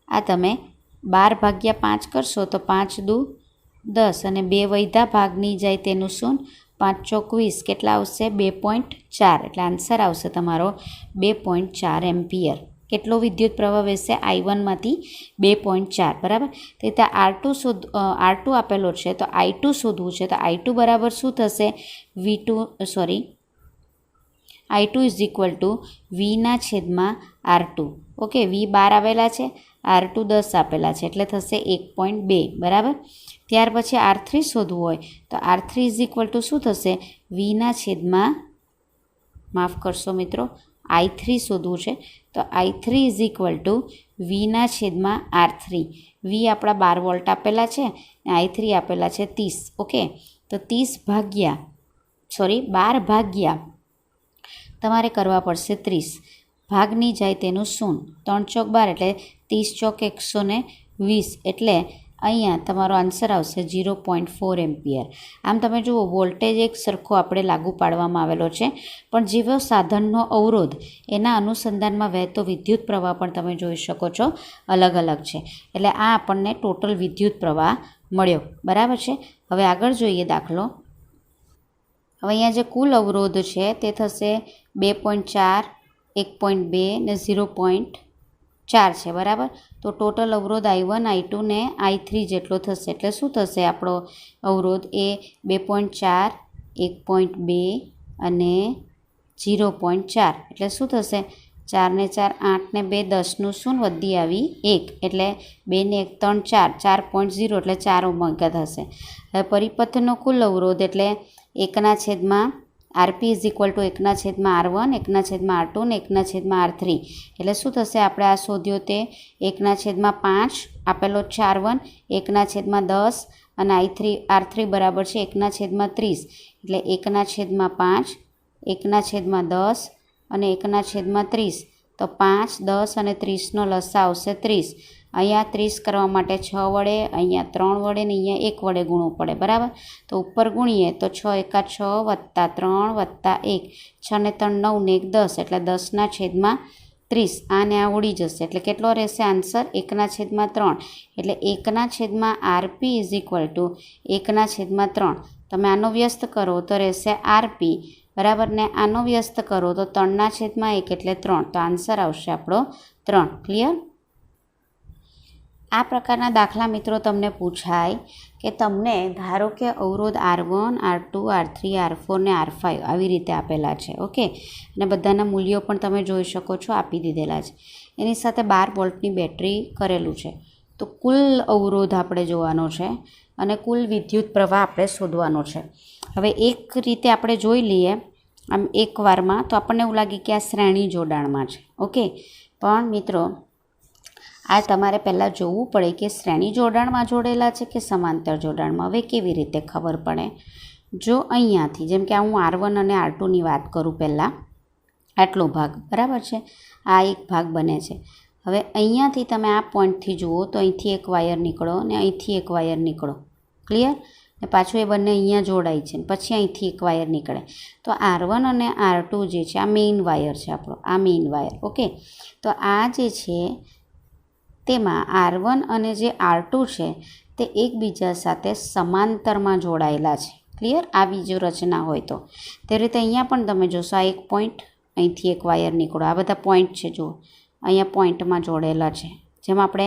આ તમે 12/5 કરશો તો 5 દુ 10 અને 2 વૈધા ભાગની જાય તેનું શું, 5 ચોક 20, કેટલા આવશે, 2.4. એટલે આન્સર આવશે તમારો 2.4 એમ્પિયર. કેટલો વિદ્યુત પ્રવાહ વહેશે, I1માંથી 2.4. બરાબર. તે રીતે R2 આપેલો છે, તો I2 શોધવું છે. તો I2 બરાબર શું થશે, I2 ઇઝ ઇક્વલ ટુ વીના છેદમાં R2. ઓકે, વી 12 આવેલા છે, R2 10 આપેલા છે, એટલે થશે 1.2. બરાબર. ત્યાર પછી R3 શોધવું હોય તો R3 ઇઝ ઇક્વલ ટુ શું થશે, વીના છેદમાં, માફ કરશો મિત્રો, I3 શોધવું છે. તો I3 ઇઝ ઇક્વલ ટુ વીના છેદમાં R3. વી આપણા 12 વોલ્ટ આપેલા છે, I3 આપેલા છે 30. ઓકે, તો 12 ભાગ્યા તમારે કરવા પડશે 30. ભાગની જાય તેનું શૂન, 3 ચોક 12 એટલે 30 ચોક 120. એટલે અહીંયા તમારો આન્સર આવશે 0.4 એમ્પિયર. આમ તમે જુઓ, વોલ્ટેજ એક સરખો આપણે લાગુ પાડવામાં આવેલો છે, પણ જેવો સાધનનો અવરોધ એના અનુસંધાનમાં વહેતો વિદ્યુત પ્રવાહ પણ તમે જોઈ શકો છો અલગ અલગ છે. એટલે આ આપણને ટોટલ વિદ્યુત પ્રવાહ મળ્યો. બરાબર છે. હવે આગળ જોઈએ દાખલો. હવે અહીંયા જે કુલ અવરોધ છે તે થશે 2.4, 1.2 ને 0.4 છે, બરાબર. તો ટોટલ અવરોધ I1, I2 ને I3 જેટલો થશે. એટલે શું થશે આપણો અવરોધ એ 2.4, 1.2 અને 0.4. એટલે શું થશે? 4 ને 4 8 ને 2 10નું શૂન્ય વધી આવી 1, એટલે 2 ને 1 3 4, 4.0 એટલે 4 ઓહ્મ થશે. હવે પરિપથનો કુલ અવરોધ એટલે 1/RP = 1/R1, 1/R2 ને 1/R3. એટલે શું થશે? આપણે આ શોધ્યો તે 1/5 આપેલો 4 1/10 અને R3 બરાબર છે 1/30. એટલે 1/5, 1/10 અને 1/30. તો 5, 10 અને 30નો લસા આવશે 30. અહીંયા 30 કરવા માટે 6 વડે, અહીંયા 3 વડે ને અહીંયા 1 વડે ગુણવું પડે, બરાબર. તો ઉપર ગુણીએ તો 6 × 6 + 3 + 1, 6 ને 3 9 ને 1 10, એટલે 10/30. આને આ ઉડી જશે એટલે કેટલો રહેશે આન્સર? 1/3. એટલે 1/RP = 1/3. તમે આનો વ્યસ્ત કરો તો રહેશે RP, બરાબર. ને આનો વ્યસ્ત કરો તો 3/1 એટલે 3. તો આન્સર આવશે આપણો 3. ક્લિયર? આ પ્રકારના દાખલા મિત્રો તમને પૂછાય કે તમને ધારો કે અવરોધ R1, R2, R3, R4 ને R5 આવી રીતે આપેલા છે, ઓકે. અને બધાના મૂલ્યો પણ તમે જોઈ શકો છો, આપી દીધેલા છે. એની સાથે 12 વોલ્ટની બેટરી કરેલું છે. તો કુલ અવરોધ આપણે જોવાનો છે અને કુલ વિદ્યુત પ્રવાહ આપણે શોધવાનો છે. હવે એક રીતે આપણે જોઈ લઈએ આમ એક વારમાં, તો આપણને એવું લાગે કે આ શ્રેણી જોડાણમાં છે, ઓકે. પણ મિત્રો આ તમારે પહેલાં જોવું પડે કે શ્રેણી જોડાણમાં જોડેલા છે કે સમાંતર જોડાણમાં. હવે કેવી રીતે ખબર પડે? જો અહીંયાથી, જેમ કે હું R1 અને R2ની વાત કરું પહેલાં, આટલો ભાગ બરાબર છે, આ એક ભાગ બને છે. હવે અહીંયાથી તમે આ પોઈન્ટથી જુઓ તો અહીંથી એક વાયર નીકળો ને અહીંથી એક વાયર નીકળો, ક્લિયર. ને પાછું એ બંને અહીંયા જોડાય છે ને પછી અહીંથી એક વાયર નીકળે. તો R1 અને R2 જે છે આ મેઇન વાયર છે આપણો, આ મેઇન વાયર, ઓકે. તો આ જે છે તેમાં R1 અને જે R2 છે તે એકબીજા સાથે સમાંતરમાં જોડાયેલા છે, ક્લિયર. આવી જો રચના હોય તો તે રીતે અહીંયા પણ તમે જોશો આ એક પોઈન્ટ, અહીંથી એક વાયર નીકળો, આ બધા પોઈન્ટ છે જુઓ, અહીંયા પોઈન્ટમાં જોડેલા છે. જેમ આપણે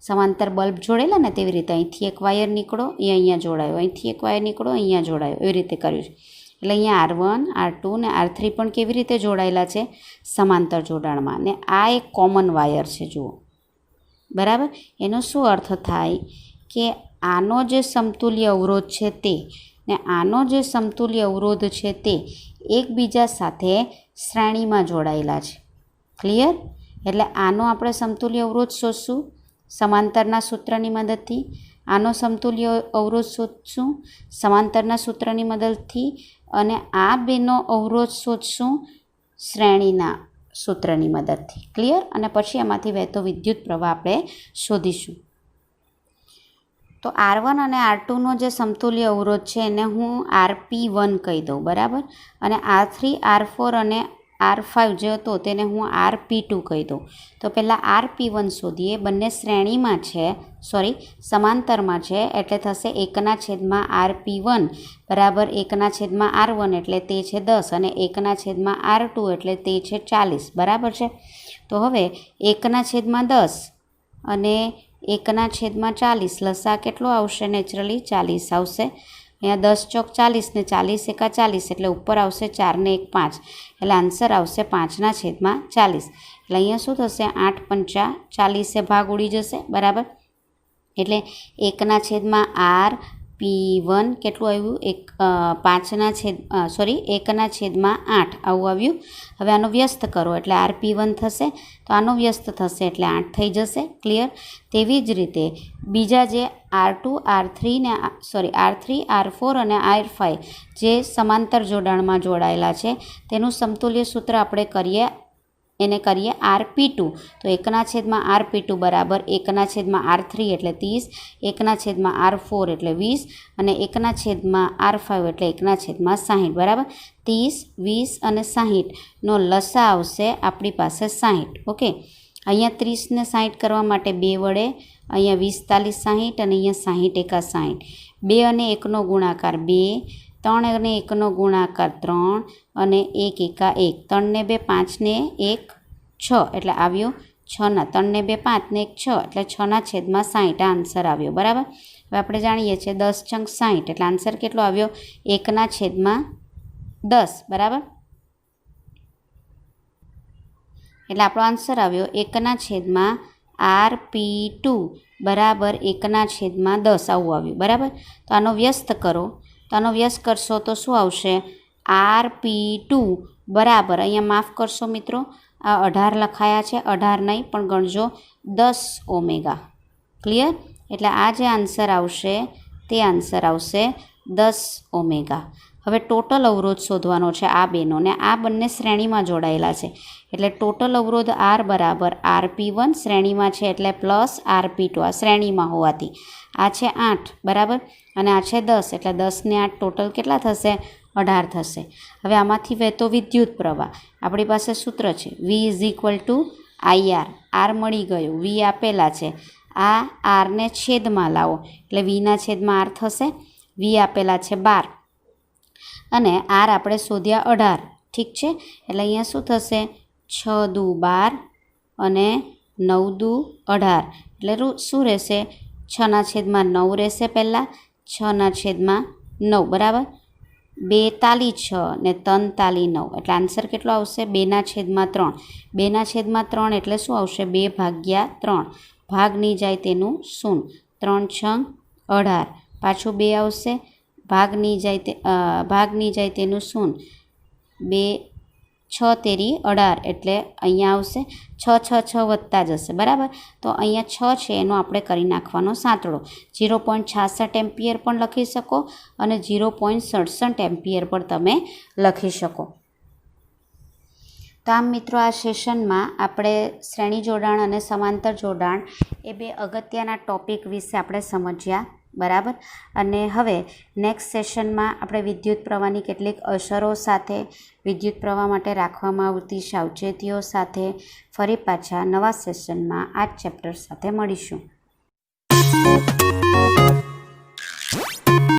સમાંતર બલ્બ જોડેલા ને તેવી રીતે અહીંથી એક વાયર નીકળો, એ અહીંયા જોડાયો, અહીંથી એક વાયર નીકળો, અહીંયા જોડાયો, એવી રીતે કર્યું છે. એટલે અહીંયા R1, R2 ને R3 પણ કેવી રીતે જોડાયેલા છે? સમાંતર જોડાણમાં. ને આ એક કોમન વાયર છે જુઓ, બરાબર. એનો શું અર્થ થાય કે આનો જે સમતુલ્ય અવરોધ છે તે ને આનો જે સમતુલ્ય અવરોધ છે તે એકબીજા સાથે શ્રેણીમાં જોડાયેલા છે, ક્લિયર. એટલે આનો આપણે સમતુલ્ય અવરોધ શોધશું સમાંતરના સૂત્રની મદદથી, આનો સમતુલ્ય અવરોધ શોધશું સમાંતરના સૂત્રની મદદથી, અને આ બેનો અવરોધ શોધશું શ્રેણીના સૂત્રની મદદથી, ક્લિયર. અને પછી એમાંથી વહેતો વિદ્યુત પ્રવાહ આપણે શોધીશું. તો R1 અને R2નો જે સમતુલ્ય અવરોધ છે એને હું RP1 કહી દઉં, બરાબર. અને R3, R4 અને R5 જે હતો તેને હું RP2 કહી દઉં. તો પહેલાં RP1 શોધીએ. બંને શ્રેણીમાં છે, સમાંતરમાં છે, એટલે થશે 1/RP1 બરાબર 1/R1 એટલે તે છે 10 અને 1/R2 એટલે તે છે 40, બરાબર છે. તો હવે 1/10 અને 1/40 લસા કેટલો આવશે? નેચરલી 40 આવશે. અહીંયા 10 ચોક 40 ને 40 એકા 40 એટલે ઉપર આવશે 4 ને 1 5, એટલે આન્સર આવશે 5/40. એટલે અહીંયા શું થશે? 8 પંચા 40 ભાગ ઉડી જશે, બરાબર. એટલે 1/RP1 કેટલું આવ્યું? 1/8 આવું આવ્યું. હવે આનો વ્યસ્ત કરો એટલે RP1 થશે, તો આનો વ્યસ્ત થશે એટલે 8 થઈ જશે, ક્લિયર. તેવી જ રીતે બીજા જે R2, R3 ને R3, R4 અને R5 જે સમાંતર જોડાણમાં જોડાયેલા છે તેનું સમતુલ્ય સૂત્ર આપણે કરીએ RP2. તો 1/RP2 બરાબર 1/R3 એટલે 30, 1/R4 એટલે 20 અને 1/R5 એટલે 1/60, બરાબર. 30, 20 અને 60નો લસા આવશે આપણી પાસે 60, ઓકે. અહીંયા 30 ને 60 કરવા માટે 2 વડે, અહીંયા 20 40 60 અને અહીંયા 60 એકા 60, 2 અને 1નો ગુણાકાર 2, 3 અને 1નો ગુણાકાર 3 અને 1 એકા 1, 3 ને 2 5 ને 1 6 એટલે આવ્યું 6 ના 3 ને 2 5 ને 1 6 એટલે 6/60 આ આન્સર આવ્યો. બરાબર. હવે આપણે જાણીએ છીએ 10 ચંક 60 એટલે આન્સર કેટલો આવ્યો 1/10. બરાબર. એટલે આપણો આન્સર આવ્યો 1/RP2 બરાબર 1/10 આવું આવ્યું. બરાબર. તો આનો વ્યસ્ત કરો. તો આનો વ્યસ્ત કરશો તો શું આવશે RP2 બરાબર, અહીંયા માફ કરશો મિત્રો, આ 18 લખાયા છે, 18 નહીં પણ ગણજો 10 ઓમેગા. ક્લિયર. એટલે આ જે આન્સર આવશે તે આન્સર આવશે 10 ઓમેગા. હવે ટોટલ અવરોધ શોધવાનો છે આ બેનો, ને આ બંને શ્રેણીમાં જોડાયેલા છે એટલે ટોટલ અવરોધ R બરાબર RP1 શ્રેણીમાં છે એટલે પ્લસ RP2 આ શ્રેણીમાં હોવાથી. આ છે 8 બરાબર અને આ છે 10 એટલે 10 ને 8 ટોટલ કેટલા થશે 18 થશે. હવે આમાંથી વહેતો વિદ્યુત પ્રવાહ આપણી પાસે સૂત્ર છે V = IR. R મળી ગયું, V આપેલા છે, આ Rને છેદમાં લાવો એટલે Vના છેદમાં R થશે. V આપેલા છે 12 અને R આપણે શોધ્યા 18. ઠીક છે. એટલે અહીંયા શું થશે 6 દુ 12 અને 9 દુ 18 એટલે શું રહેશે 6/9 રહેશે. પહેલાં 6/9 બરાબર. 2 તાલી 6 ને 3 તાલી 9 એટલે આન્સર કેટલો આવશે 2/3. 2/3 એટલે શું આવશે 2/3. ભાગ નહીં જાય તેનું શૂન. 3 6 18 પાછું 2 આવશે. ભાગ નહીં જાય તેનું શૂન. 2 6 તેરી 18 એટલે અહીંયા આવશે 6 6 6 વધતા જશે. બરાબર. તો અહીંયા 6 છે એનો આપણે કરી નાખવાનો સાંતળો. 0.66 એમ્પિયર પણ લખી શકો અને 0.67 એમ્પિયર પણ તમે લખી શકો. તો આમ મિત્રો આ સેશનમાં આપણે શ્રેણી જોડાણ અને સમાંતર જોડાણ એ બે અગત્યના ટોપિક વિશે આપણે સમજ્યા. બરાબર. અને હવે નેક્સ્ટ સેશનમાં આપણે વિદ્યુત પ્રવાહની કેટલીક અસરો સાથે, વિદ્યુત પ્રવાહ માટે રાખવામાં આવતી સાવચેતીઓ સાથે ફરી પાછા નવા સેશનમાં આ જ ચેપ્ટર સાથે મળીશું.